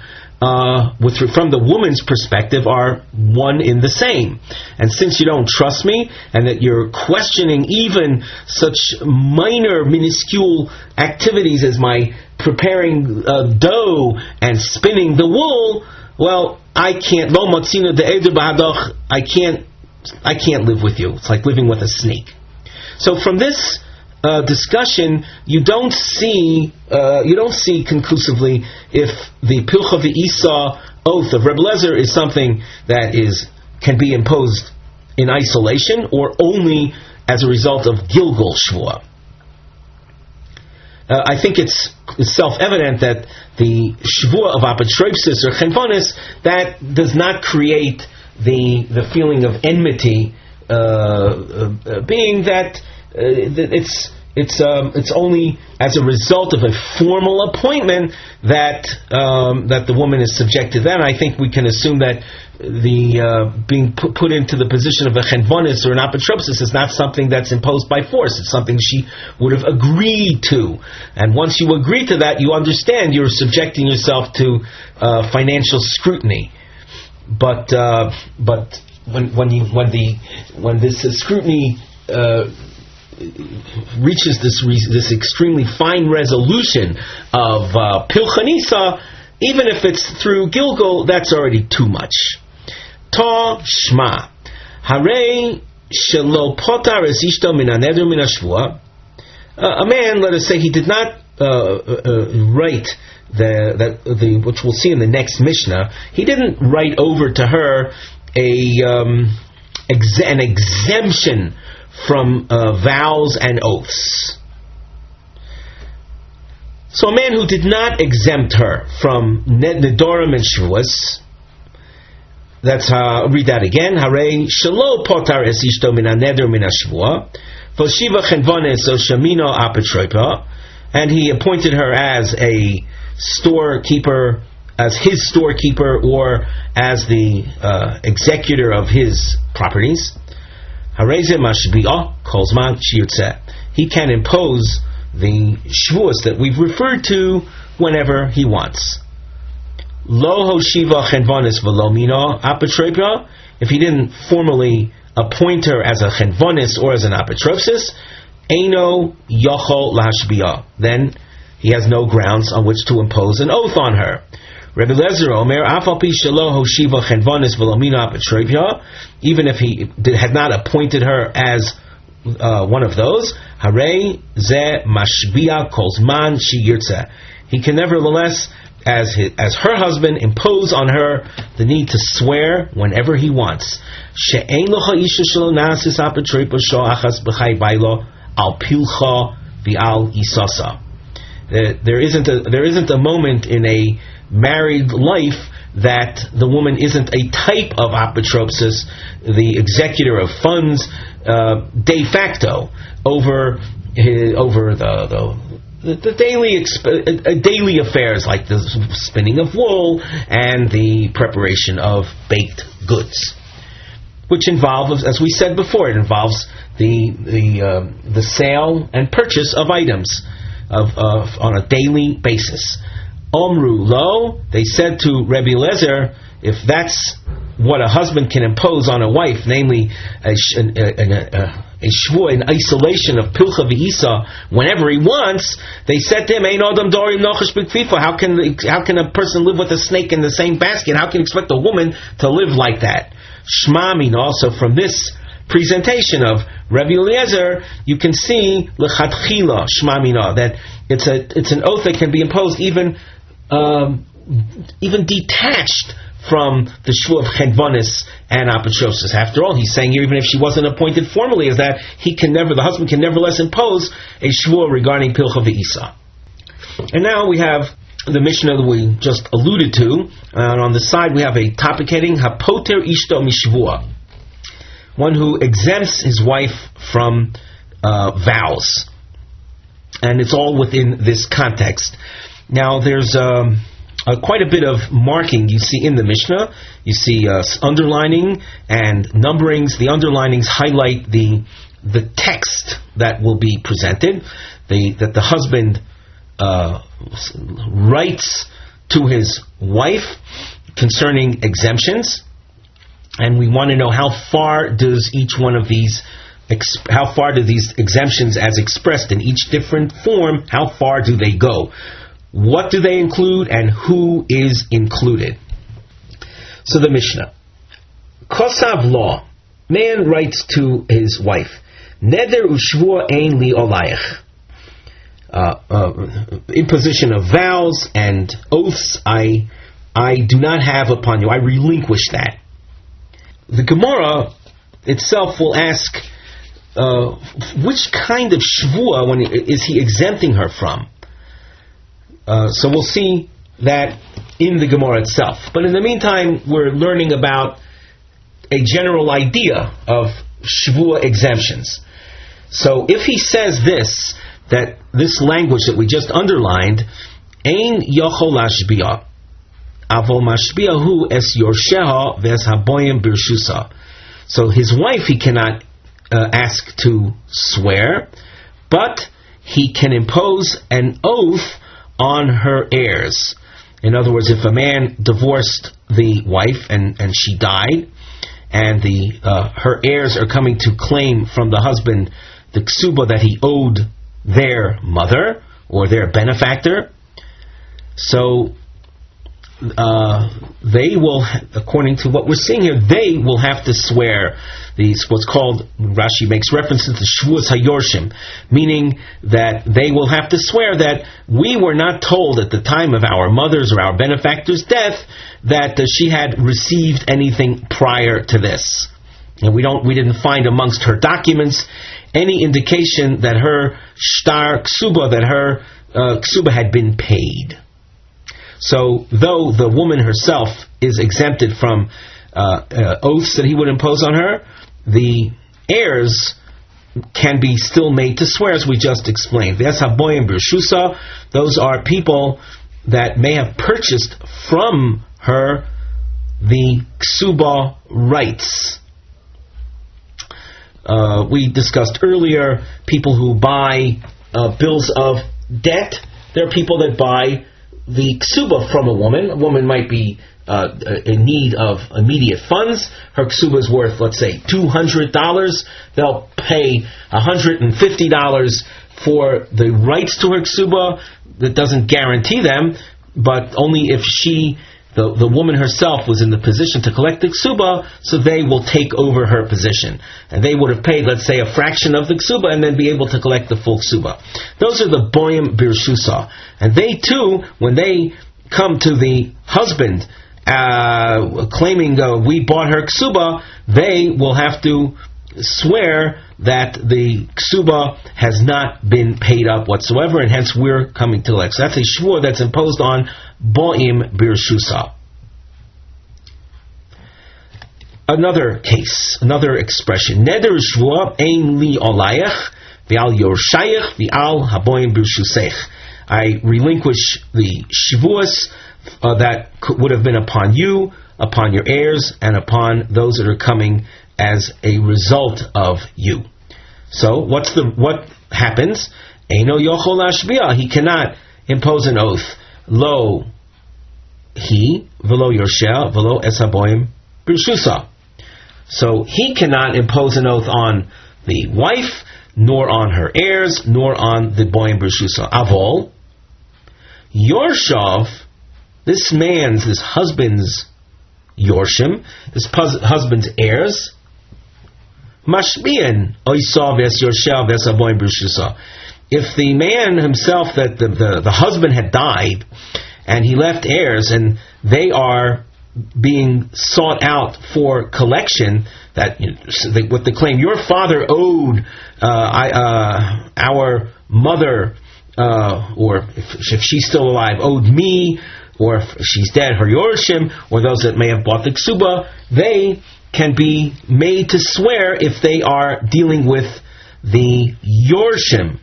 from the woman's perspective, are one in the same. And since you don't trust me, and that you're questioning even such minor, minuscule activities as my preparing dough and spinning the wool, well, I can't. Lo matzina de'eder b'hadoch. I can't live with you. It's like living with a snake. So from this discussion, you don't see conclusively if the pilcha v'isa oath of Rebbe Elazar is something that can be imposed in isolation or only as a result of Gilgal shvua. I think it's self-evident that the shvua of apotropsis or chenvonis, that does not create the feeling of enmity, being that it's only as a result of a formal appointment that the woman is subject to that. And I think we can assume that the being put into the position of a chenvonis or an apotropsis is not something that's imposed by force. It's something she would have agreed to. And once you agree to that, you understand you're subjecting yourself to financial scrutiny. But when this scrutiny reaches this extremely fine resolution of pilcha nisa, even if it's through Gilgal, that's already too much. Ta shma harei shelo potar es ishto min haneder min hashvua. A man, let us say, he did not write which we'll see in the next Mishnah. He didn't write over to her an exemption from vows and oaths. So a man who did not exempt her from nedorim and shvuas, that's how, read that again. Harei shelo potar es ishto min haneder min hashvua, v'shiva chenvones o shamino apotropa, and he appointed her as a storekeeper, as his storekeeper, or as the executor of his properties. Hareze mashbi'ah kolzman shiyutzeh. He can impose the shvuas that we've referred to whenever he wants. Lo hoshiva chenvonis v'lo mino apotropia. If he didn't formally appoint her as a chenvonis or as an apotropsis, eino yochol lahashbi'ah. Then he has no grounds on which to impose an oath on her. Rebbe Elazar Omer, Afal pi shelo hoshiva chenvonis v'lo mino apotropia. Even if he had not appointed her as one of those, harei ze mashbi'ah kolzman shiyirtzeh. He can nevertheless, as her husband, impose on her the need to swear whenever he wants. She'ein lo ha'isha shelo nasis apotropos sho achas b'chai bailo al pilcha v'al isasa. There isn't a moment in a married life that the woman isn't a type of apotropsis, the executor of funds, de facto over the daily affairs like the spinning of wool and the preparation of baked goods, which involves, as we said before, it involves the sale and purchase of items on a daily basis. Omru lo, they said to Rebbe Eliezer, if that's what a husband can impose on a wife, namely a shvua in isolation of pilcha v'isa whenever he wants, they said to him, Ein adam dorim nochash b'kfifa. How can a person live with a snake in the same basket? How can you expect a woman to live like that? Shma min, also from this presentation of Rebbe Eliezer, you can see l'chadchila shma mina, that it's an oath that can be imposed even detached from the shvua of chedvanis and apotropsis. After all, he's saying here, even if she wasn't appointed formally as that, the husband can nevertheless impose a shvua regarding pilcha v'isa. And now we have the Mishnah that we just alluded to, and on the side we have a topic heading, Hapoter ishto mishvua, one who exempts his wife from vows. And it's all within this context. Now there's quite a bit of marking you see in the Mishnah. You see underlining and numberings. The underlinings highlight the text that will be presented, that the husband writes to his wife concerning exemptions. And we want to know how far does each one of these, how far do these exemptions as expressed in each different form, how far do they go? What do they include and who is included? So the Mishnah. Kosav law. Man writes to his wife, Neder ushvua ein li olayich. Imposition of vows and oaths I do not have upon you. I relinquish that. The Gemara itself will ask, which kind of shvua is he exempting her from? So we'll see that in the Gemara itself. But in the meantime, we're learning about a general idea of shvua exemptions. So if he says this, that this language that we just underlined, ein yochol lashbiya, avol mashbiyahu es yorsheha ves haboyim birshusa. So his wife he cannot ask to swear, but he can impose an oath on her heirs. In other words, if a man divorced the wife and she died, and her heirs are coming to claim from the husband the ksuba that he owed their mother or their benefactor, so they will, according to what we're seeing here, they will have to swear these, what's called, Rashi makes references to shvuas hayorshim, meaning that they will have to swear that we were not told at the time of our mother's or our benefactor's death that she had received anything prior to this. And we didn't find amongst her documents any indication that her shtar ksuba, that her ksuba had been paid. So, though the woman herself is exempted from oaths that he would impose on her, the heirs can be still made to swear, as we just explained. Those are people that may have purchased from her the ksuba rights. We discussed earlier people who buy bills of debt. There are people that buy the ksuba from a woman. A woman might be in need of immediate funds. Her ksuba is worth, let's say, $200. They'll pay $150 for the rights to her ksuba. That doesn't guarantee them, but only if the woman herself was in the position to collect the ksuba, so they will take over her position. And they would have paid, let's say, a fraction of the ksuba and then be able to collect the full ksuba. Those are the boyim birshusa. And they too, when they come to the husband claiming we bought her ksuba, they will have to swear that the ksuba has not been paid up whatsoever, and hence we're coming to elect. So that's a shvur that's imposed on Bo'im Birshusa. Another case, another expression. Neder shvur ein li olayach v'al yorshayach v'al haboim birshusech. I relinquish the shvuas that would have been upon you, upon your heirs, and upon those that are coming as a result of you. So what happens? Eino yochol lashbiah. He cannot impose an oath. Lo he v'lo yorsheh v'lo es haboim birshusa. So he cannot impose an oath on the wife, nor on her heirs, nor on the boim birshusa. Avol yorshav, this husband's yorshim, this husband's heirs, mashbian oisav es yorshav es haboim birshusa. If the man himself, that the husband had died, and he left heirs, and they are being sought out for collection, that with the claim, your father owed our mother, or if she's still alive, owed me, or if she's dead, her yorshim, or those that may have bought the ksuba, they can be made to swear if they are dealing with the yorshim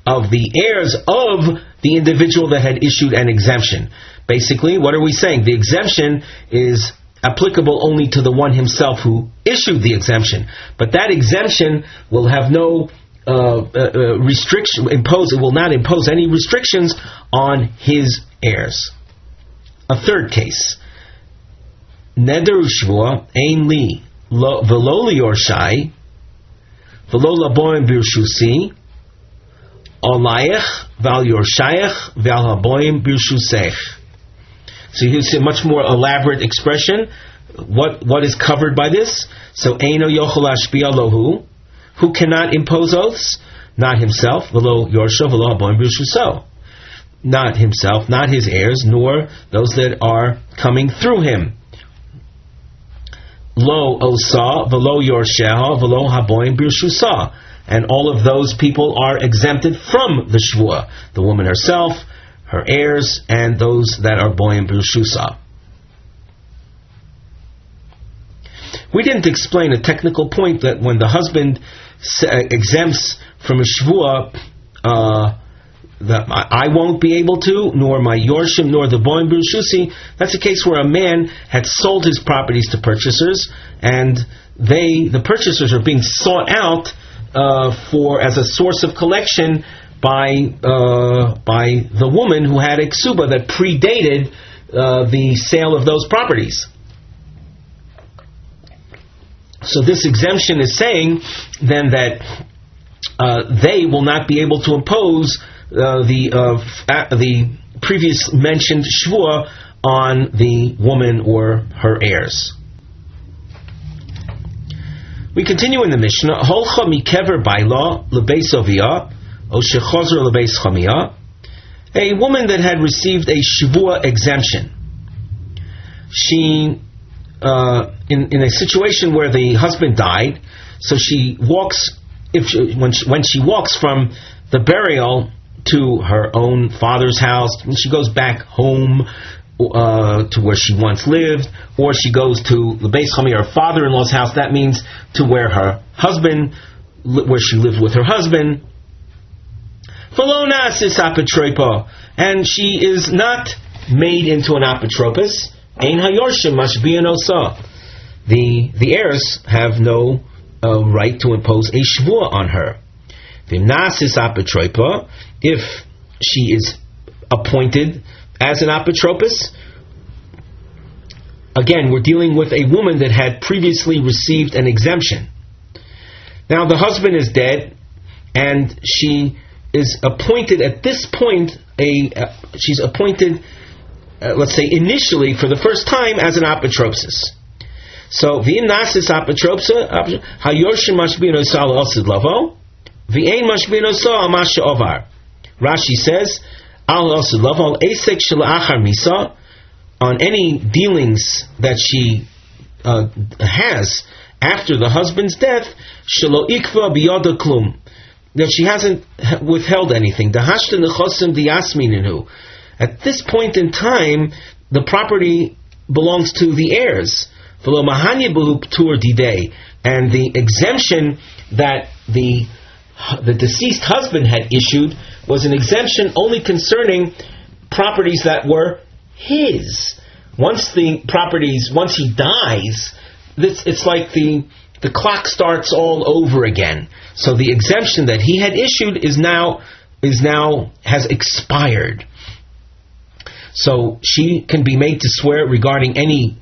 of the heirs of the individual that had issued an exemption. Basically, what are we saying? The exemption is applicable only to the one himself who issued the exemption. But that exemption will have no restriction imposed. It will not impose any restrictions on his heirs. A third case. Neder u'shvua ein li v'lo liyorshai v'lo laboim birshusi olayach v'al yorshayach v'al haboim birshusech. So here's a much more elaborate expression. What is covered by this? So eino yochol ashbiya lohu, who cannot impose oaths? Not himself, v'lo yorshav v'lo haboim birshuso. Not himself, not his heirs, nor those that are coming through him. Lo osa v'lo yorsheha v'lo haboim birshusa. And all of those people are exempted from the shvua. The woman herself, her heirs, and those that are boim birshusa. We didn't explain a technical point that when the husband exempts from a shvua, that I won't be able to, nor my yorshim, nor the boim birshusi. That's a case where a man had sold his properties to purchasers, and the purchasers are being sought out as a source of collection by the woman who had a ksuba that predated the sale of those properties. So this exemption is saying then that they will not be able to impose the previous mentioned shvua on the woman or her heirs. We continue in the Mishnah. Holcha mikever baila lebeis avia o shechozer lebeis chamia. A woman that had received a shvua exemption. She, in a situation where the husband died, so she walks. When she walks from the burial to her own father's house, when she goes back home to where she once lived, or she goes to the Beis Chamia, her father-in-law's house, that means to where her husband, where she lived with her husband. And she is not made into an apotropos. Ein hayorshim mashbiyan osa. The heirs have no right to impose a shvua on her. If she is appointed as an apotropos, again, we're dealing with a woman that had previously received an exemption. Now the husband is dead, and she is appointed at this point. She's appointed, let's say, initially for the first time as an apotropos. So v'im nasis apotropsa hayorshim mashbiyan osa al osid lavo v'ein mashbiyan osa al masha ovar. Rashi says al osid lavo al esek shelachar misa, on any dealings that she has after the husband's death, shelo ikva biyada klum, that she hasn't withheld anything. Dahashta nechosim diyasmininu. At this point in time, the property belongs to the heirs. V'lo mahanya behu ptur didei, and the exemption that the deceased husband had issued was an exemption only concerning properties that were his. Once he dies, it's like the clock starts all over again. So the exemption that he had issued is now has expired. So she can be made to swear regarding any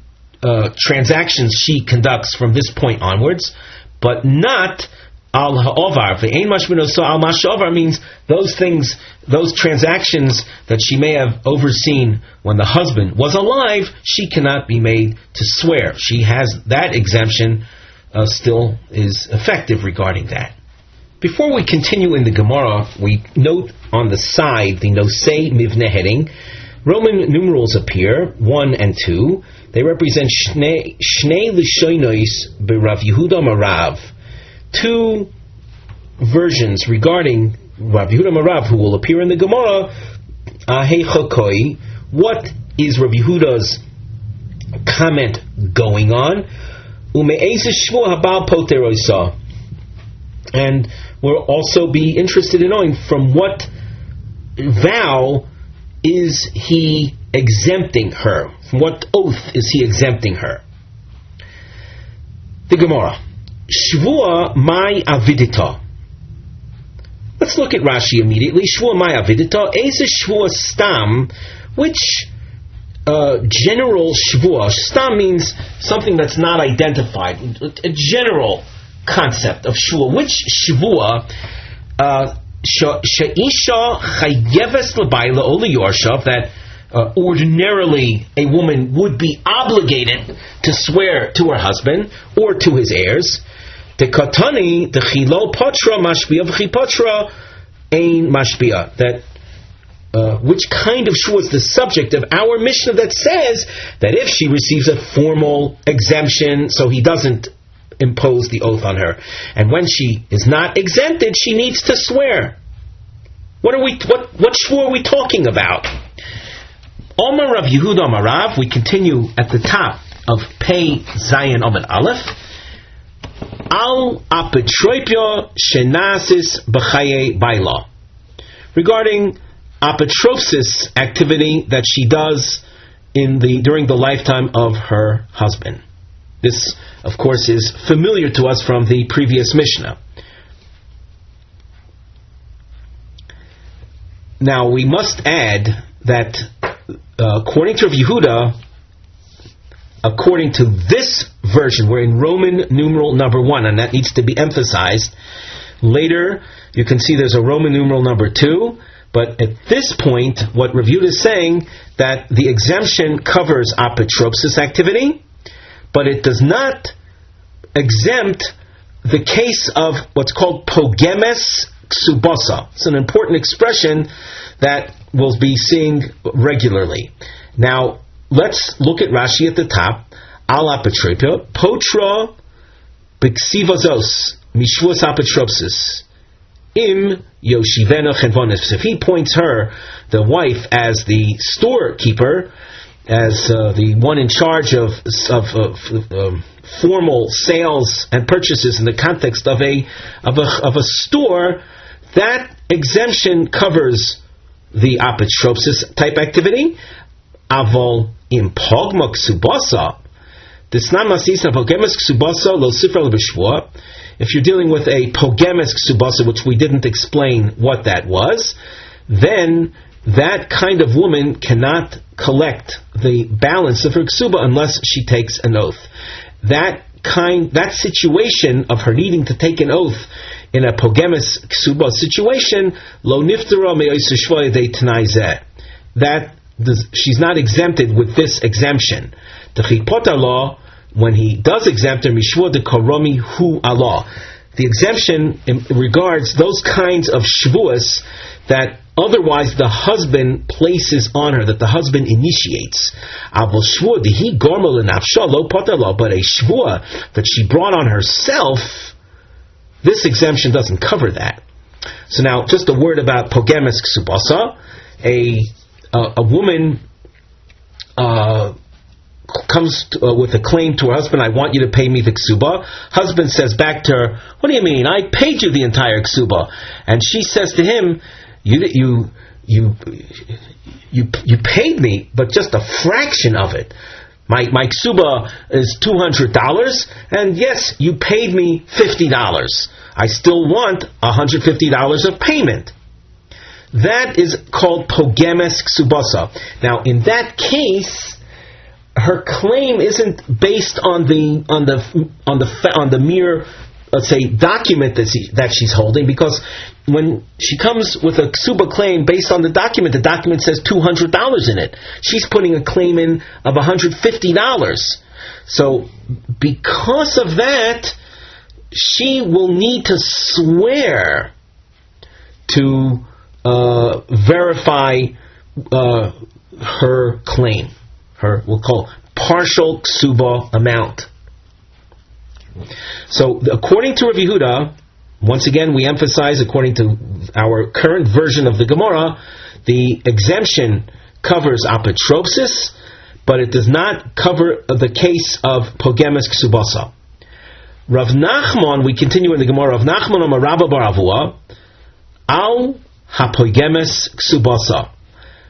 transactions she conducts from this point onwards, but not al ha'ovar. Ve'ein mashmino so al mash'ovar means those things, those transactions that she may have overseen when the husband was alive, she cannot be made to swear. She has that exemption still is effective regarding that. Before we continue in the Gemara, we note on the side the nosei mivne heading. Roman numerals appear, 1 and 2. They represent Shnei Lishoinois b'Rav Yehuda HaRav. 2 versions regarding Rav Yehuda HaRav, who will appear in the Gemara. Ahei, what is Rav Yehuda's comment going on? Ume'ez shvua habal poter oisa. And we'll also be interested in knowing from what vow is he exempting her? From what oath is he exempting her? The Gemara. Shvua mai avidita. Let's look at Rashi immediately. Shvua mai avidita. Eze shvua stam. Which general shvua? Stam means something that's not identified. A general concept of shvua. Which shvua? She'isha chayeves l'bayla o liyorshav, that ordinarily a woman would be obligated to swear to her husband or to his heirs. Tekatani dechilo patra mashbia v'chi patra ein mashbia. That which kind of shvua is the subject of our Mishnah that says that if she receives a formal exemption, so he doesn't impose the oath on her, and when she is not exempted, she needs to swear. What shvua are we talking about? Omar Rav Yehuda HaRav. We continue at the top of Pei Zayin Amud Aleph. Al apotropia shenasis b'chaye baila, regarding apotropsis activity that she does during the lifetime of her husband. This, of course, is familiar to us from the previous Mishnah. Now, we must add that according to Rav Yehuda, according to this version, we're in Roman numeral number 1, and that needs to be emphasized. Later, you can see there's a Roman numeral number 2, but at this point, what Rav Yehuda is saying, that the exemption covers apotropsis activity, but it does not exempt the case of what's called pogemes Kesubos. It's an important expression that we'll be seeing regularly. Now, let's look at Rashi at the top. Al apotropia potra b'ksivazos mishvus apotropsis im yoshivena chenvonis. If he points her, the wife, as the storekeeper, as the one in charge of formal sales and purchases in the context of a store, that exemption covers the apotropsis type activity. Avol im pogma ksubasa, desnamasisa pogemes ksubasa lo sifra l'bishvua. If you're dealing with a pogemes ksubasa, which we didn't explain what that was, then that kind of woman cannot collect the balance of her ksuba unless she takes an oath. That situation of her needing to take an oath in a pogemes ksuba situation, lo niftara me'oisishvoy de t'nai, that she's not exempted with this exemption. The chipot Allah, when he does exempt her, mishvua de karomi hu Allah, The exemption regards those kinds of shvuas that otherwise the husband places on her, that the husband initiates. But a shvua that she brought on herself, this exemption doesn't cover that. So now, just a word about pogemes ksubasa. A woman comes with a claim to her husband, I want you to pay me the ksuba. Husband says back to her, what do you mean? I paid you the entire ksuba. And she says to him, you paid me, but just a fraction of it. My ksuba is $200, and yes, you paid me $50. I still want $150 of payment. That is called pogemes ksubasa. Now, in that case, her claim isn't based on the mere, let's say, document that she's holding, because when she comes with a ksuba claim based on the document says $200 in it. She's putting a claim in of $150. So, because of that, she will need to swear to verify her claim. We'll call partial ksuba amount. So, according to Rav Yehuda, once again we emphasize, according to our current version of the Gemara, the exemption covers apotropsis, but it does not cover the case of pogemes ksubasa. Rav Nachman, we continue in the Gemara, Rav Nachman Amar Rabba bar Avua, al hapogemes ksubasa.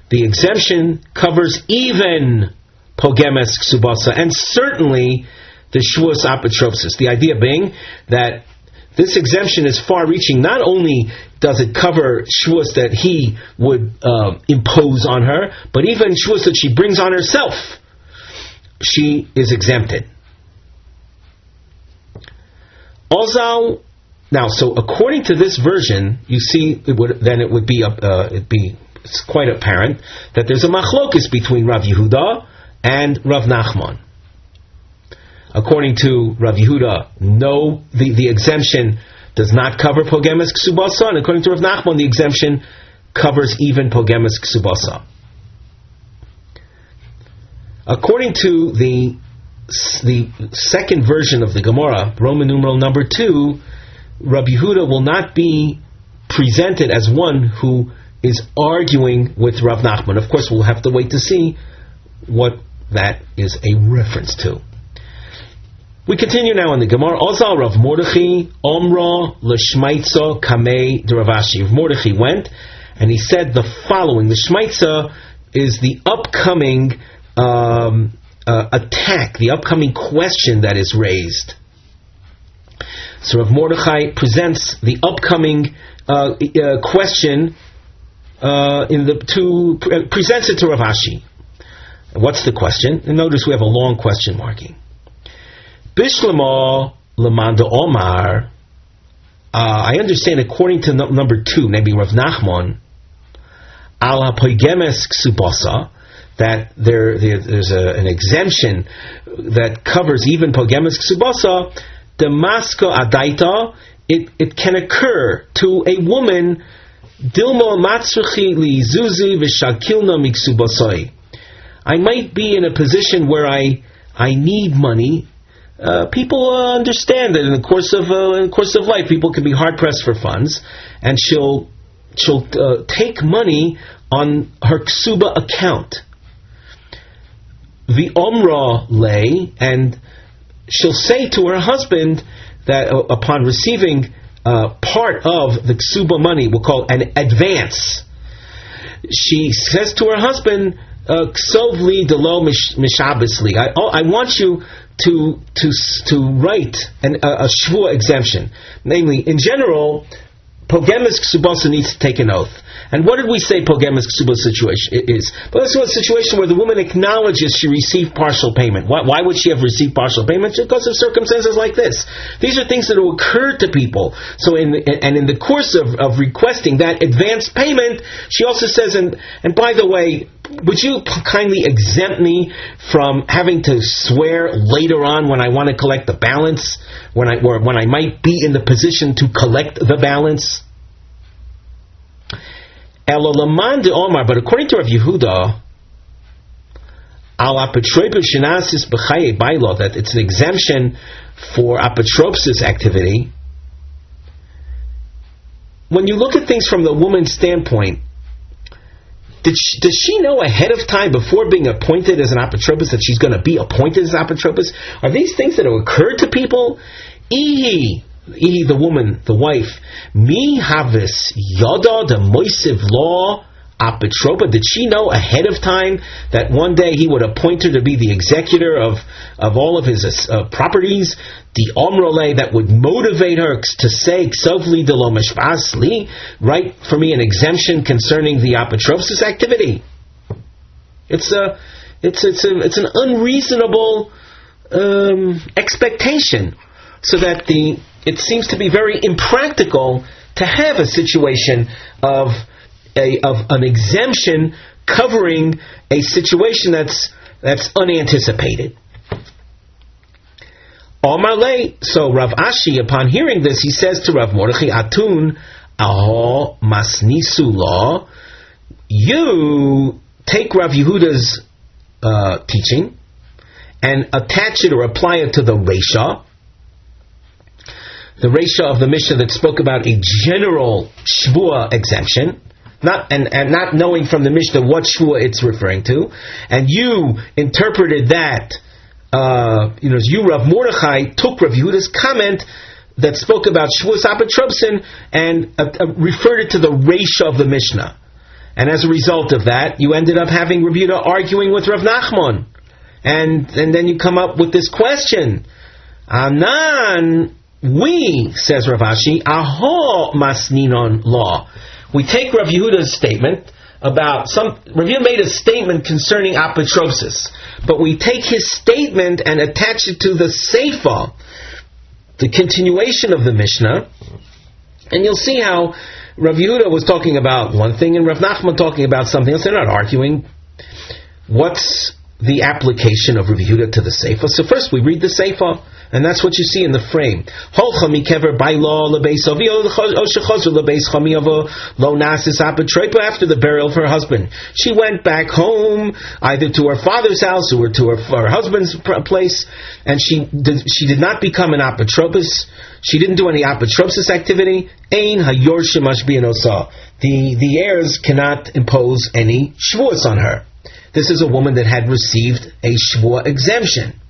The exemption covers even pogemes ksubasa, and certainly the shvuas apotropsis. The idea being that this exemption is far-reaching. Not only does it cover shvuas that he would impose on her, but even shvuas that she brings on herself, she is exempted. Ozal. Now, so according to this version, you see, it's quite apparent that there's a machlokes between Rav Yehuda and Rav Nachman. According to Rav Yehuda, no, the exemption does not cover pogemes ksubasa, and according to Rav Nachman, the exemption covers even pogemes ksubasa. According to the second version of the Gemara, Roman numeral number 2, Rabbi Yehuda will not be presented as one who is arguing with Rav Nachman. Of course, we'll have to wait to see what that is a reference to. We continue now in the Gemara. Ozal Rav Mordechai Omra L'Shmaitza Kamei D'Ravashi. Rav Mordechai went and he said the following. The Shmaitza is the upcoming attack, the upcoming question that is raised. So Rav Mordechai presents the upcoming question presents it to Rav Ashi. What's the question? And notice we have a long question marking. Bishlama Lamanda Omar. I understand, according to number 2, maybe Rav Nachman, Ala Poigemes Ksubasa, that there's an exemption that covers even Pogemes Ksubasa. Damaska Adaita, it can occur to a woman. Dilma Matzruchi Li Zuzi V'Shakilna Miksubasai. I might be in a position where I need money. People understand that in the course of life, people can be hard pressed for funds, and she'll take money on her ksuba account. The omra lay, and she'll say to her husband that upon receiving part of the ksuba money, we'll call an advance, she says to her husband, "Ksovli delo mishabisli." I want you to write a shvua exemption. Namely, in general, pogemes ksubasa needs to take an oath. And what did we say pogemes ksubasa situation is? But this was a situation where the woman acknowledges she received partial payment. Why would she have received partial payment? Because of circumstances like this. These are things that will occur to people. So in the course of requesting that advance payment, she also says, and by the way, would you kindly exempt me from having to swear later on when I want to collect the balance, when I might be in the position to collect the balance? But according to Rav Yehuda, that it's an exemption for apotropsis activity. When you look at things from the woman's standpoint, does she know ahead of time, before being appointed as an apotropos, that she's going to be appointed as an apotropos? Are these things that have occurred to people? The woman, the wife, mi havis yada the moisiv law apotropa. Did she know ahead of time that one day he would appoint her to be the executor of all of his properties? The omrole that would motivate her to say ksovli de lo mishpasli, write for me an exemption concerning the apotropsis activity. It's an unreasonable expectation, so that it seems to be very impractical to have a situation of an exemption covering a situation that's unanticipated. So Rav Ashi, upon hearing this, he says to Rav Mordechai, Atun aho masnisu law. You take Rav Yehuda's teaching and attach it or apply it to the Reisha. The Reisha of the Mishnah that spoke about a general shvua exemption, not knowing from the Mishnah what shvua it's referring to, and you interpreted that. You, Rav Mordechai, took Rav Yehuda's comment that spoke about shvuas apotropsin and referred it to the Reisha of the Mishnah, and as a result of that, you ended up having Rav Yehuda arguing with Rav Nachman, and then you come up with this question. Anan. We, says Rav Ashi, aho masninon law. We take Rav Yehuda's statement about Rav Yehuda made a statement concerning apotropsis, but we take his statement and attach it to the Seifa, the continuation of the Mishnah, and you'll see how Rav Yehuda was talking about one thing and Rav Nachman talking about something else. They're not arguing. What's the application of Rav Yehuda to the Seifa? So first we read the Seifa, and that's what you see in the frame. After the burial of her husband, she went back home, either to her father's house or to her husband's place, and she did not become an apotropos. She didn't do any apotropsis activity. Ein hayorshim mashbiyan osa. The heirs cannot impose any shvuas on her. This is a woman that had received a shvua exemption.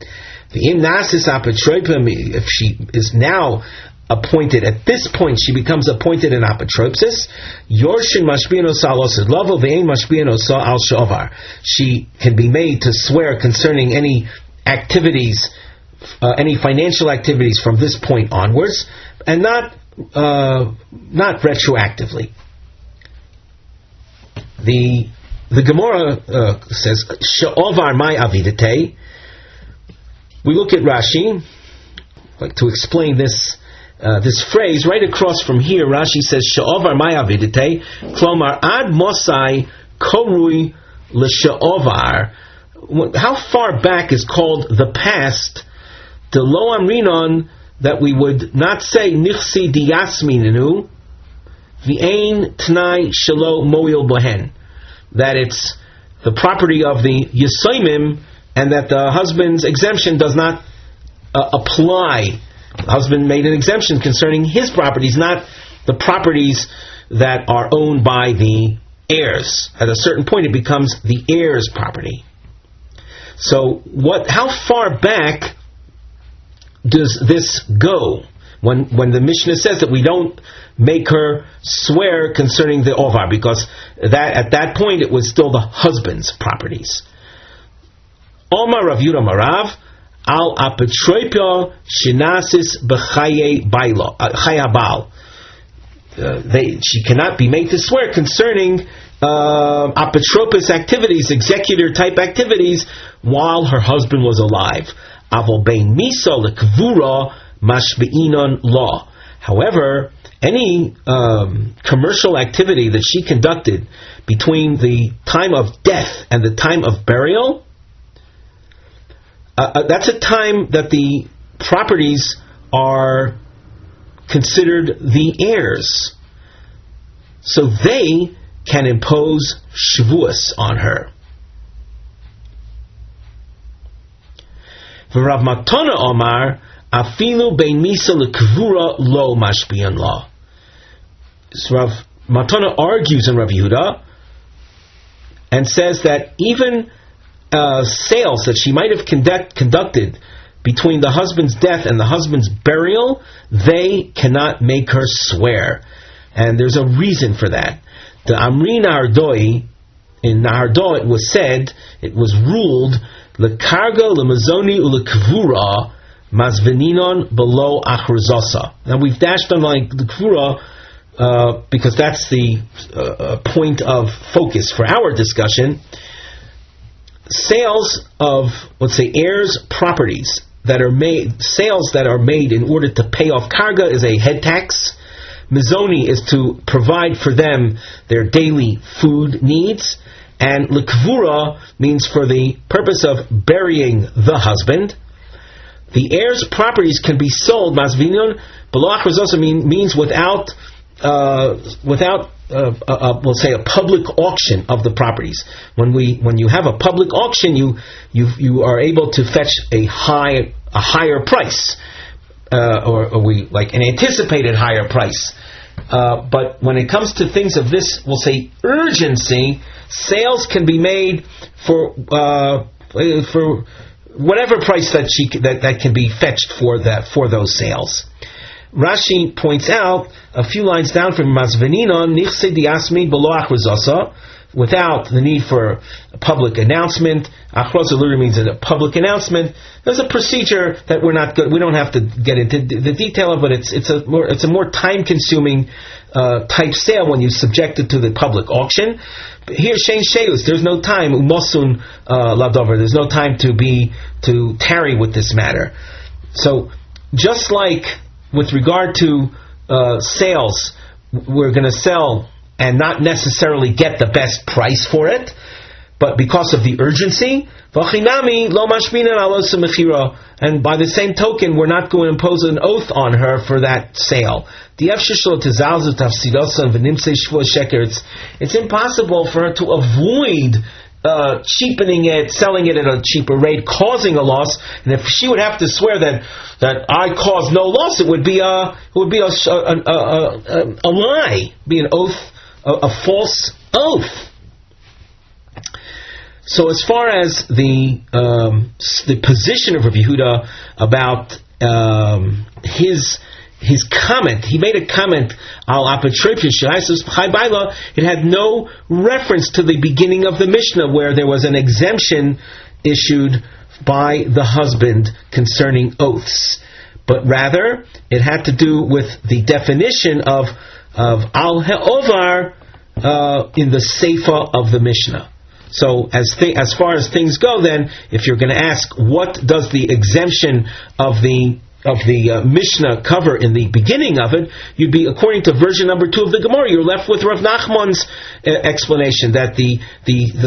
If she is now appointed, at this point she becomes appointed in apotropsis, she can be made to swear concerning any activities, any financial activities from this point onwards, and not retroactively. The Gemara says, She'ovar my avidate. We look at Rashi, like to explain this phrase right across from here. Rashi says, "She'ovar my avidite, klomar ad mosai korui l'she'ovar." How far back is called the past? De lo amrinon, that we would not say nichsi diyasminenu, v'ein tnai shelo moil bohen, that it's the property of the Yisoimim, and that the husband's exemption does not apply. The husband made an exemption concerning his properties, not the properties that are owned by the heirs. At a certain point, it becomes the heir's property. So, how far back does this go? When the Mishnah says that we don't make her swear concerning the ovar, because at that point it was still the husband's properties. Omar Rav Yehuda Marav al apotropia shinasis b'chaye bal. She cannot be made to swear concerning apotropos activities, executor type activities, while her husband was alive. Avol bein miso lekvura mashbeinon law. However, any commercial activity that she conducted between the time of death and the time of burial, that's a time that the properties are considered the heirs. So they can impose shvuos on her. Rav Matana Omar, afilu bein misa lekvura lo mashpian la. So Rav Matana argues in Rav Yehuda and says that even sales that she might have conducted between the husband's death and the husband's burial, they cannot make her swear. And there's a reason for that. The Amri Nahardoi, in Nahardo it was said, it was ruled, lekarga lemazoni ulekvura mazveninon below achrozosa. Now we've dashed on like the kvura because that's the point of focus for our discussion. Sales of, let's say, heirs' properties that are made, sales that are made in order to pay off karga is a head tax. Mizoni is to provide for them their daily food needs. And lekvura means for the purpose of burying the husband. The heir's properties can be sold, masvinion, below achrozosa means without we'll say a public auction of the properties. When you have a public auction, you are able to fetch a higher price, or we like an anticipated higher price. But when it comes to things of this, we'll say urgency, sales can be made for whatever price that can be fetched for those sales. Rashi points out a few lines down from Mazveninon, Nichse diasmi below achrozosa, without the need for a public announcement. Achroza literally means a public announcement. There's a procedure that we don't have to get into the detail of, but it's a more time-consuming type sale when you subject it to the public auction. But here, shein sheus, there's no time, umosun ladover, there's no time to tarry with this matter. So, just like with regard to sales, we're going to sell and not necessarily get the best price for it, but because of the urgency, and by the same token, we're not going to impose an oath on her for that sale. It's impossible for her to avoid cheapening it, selling it at a cheaper rate, causing a loss. And if she would have to swear that I caused no loss, it would be a lie, be an oath, a false oath. So as far as the position of Rav Yehuda about his comment, he made a comment al apotropia. It had no reference to the beginning of the Mishnah where there was an exemption issued by the husband concerning oaths, but rather it had to do with the definition of al ha'ovar in the seifa of the Mishnah. So as far as things go, then, if you're going to ask what does the exemption of the Mishnah cover in the beginning of it, you'd be, according to version number 2 of the Gemara, you're left with Rav Nachman's explanation that the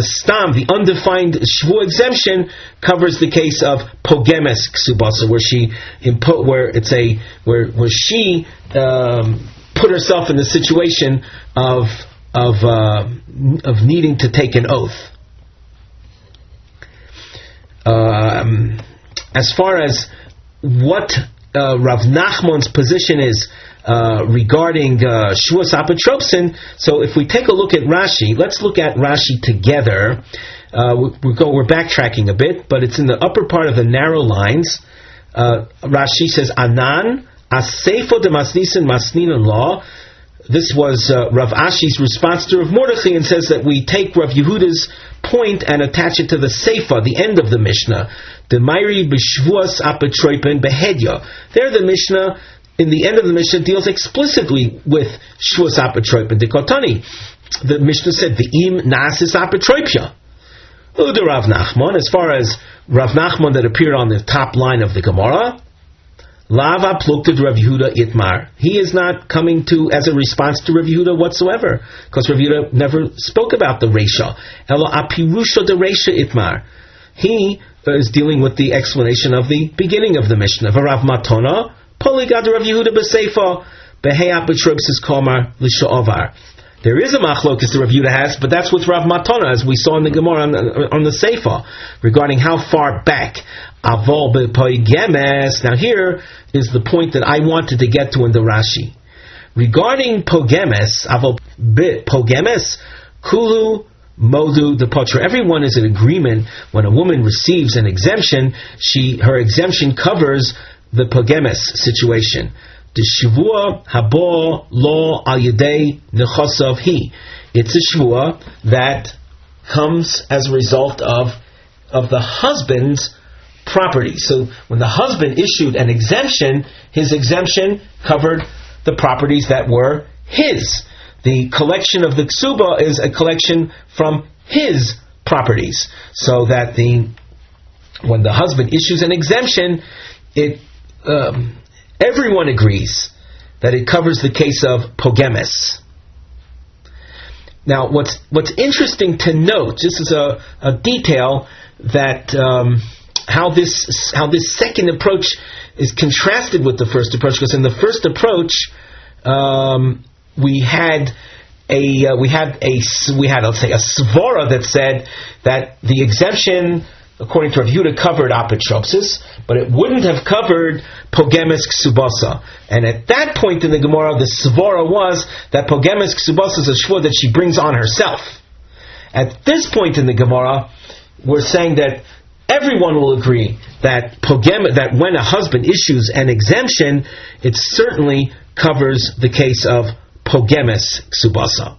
stam, the undefined shvu exemption, covers the case of pogemes Kesubos, where she put herself in the situation of needing to take an oath. As far as what Rav Nachman's position is regarding Shvuas Apotropsin, so if we take a look at Rashi, let's look at Rashi together. We're backtracking a bit, but it's in the upper part of the narrow lines. Rashi says, Anan, Aseifo de Masnisin Masninan law. This was Rav Ashi's response to Rav Mordechai, and says that we take Rav Yehuda's point and attach it to the Seifa, the end of the Mishnah. The Mairi b'Shvuas Apotropen behedya. There, the Mishnah, in the end of the Mishnah, deals explicitly with Shvuas Apotropen. The Kotani, the Mishnah said, V'im nasis apotropia. Uda Rav Nachman, as far as Rav Nachman that appeared on the top line of the Gemara, Lava plukta Rav Yehuda itmar. He is not coming to as a response to Rav Yehuda whatsoever, because Rav Yehuda never spoke about the Reisha. Elo apirusha de Reisha itmar. He is dealing with the explanation of the beginning of the Mishnah. V'Rav Matona poligad Rav Yehuda b'seifa behei apitrobsis komar l'sha'ovar. There is a machlokes that Rav Yehuda has, but that's with Rav Matona, as we saw in the Gemara on the Seifa, regarding how far back. Avol be'poigemes. Now here is the point that I wanted to get to in the Rashi. Regarding pogemes, avol be'pogemes, kulu modu de potra. Everyone is in agreement when a woman receives an exemption, her exemption covers the pogemes situation. The shivua habo lo al yedei nechosav hi. It's a shivua that comes as a result of the husband's property. So when the husband issued an exemption, his exemption covered the properties that were his. The collection of the ksuba is a collection from his properties. So that when the husband issues an exemption, everyone agrees that it covers the case of pogemes. Now, what's interesting to note, this is a detail that how this second approach is contrasted with the first approach, because in the first approach we had let's say a svara that said that the exemption, according to Rav Yehuda, covered apotropsis, but it wouldn't have covered pogemes ksubasa. And at that point in the Gemara, the svara was that pogemes ksubasa is a shvur that she brings on herself. At this point in the Gemara, we're saying that everyone will agree that that when a husband issues an exemption, it certainly covers the case of pogemes ksubasa.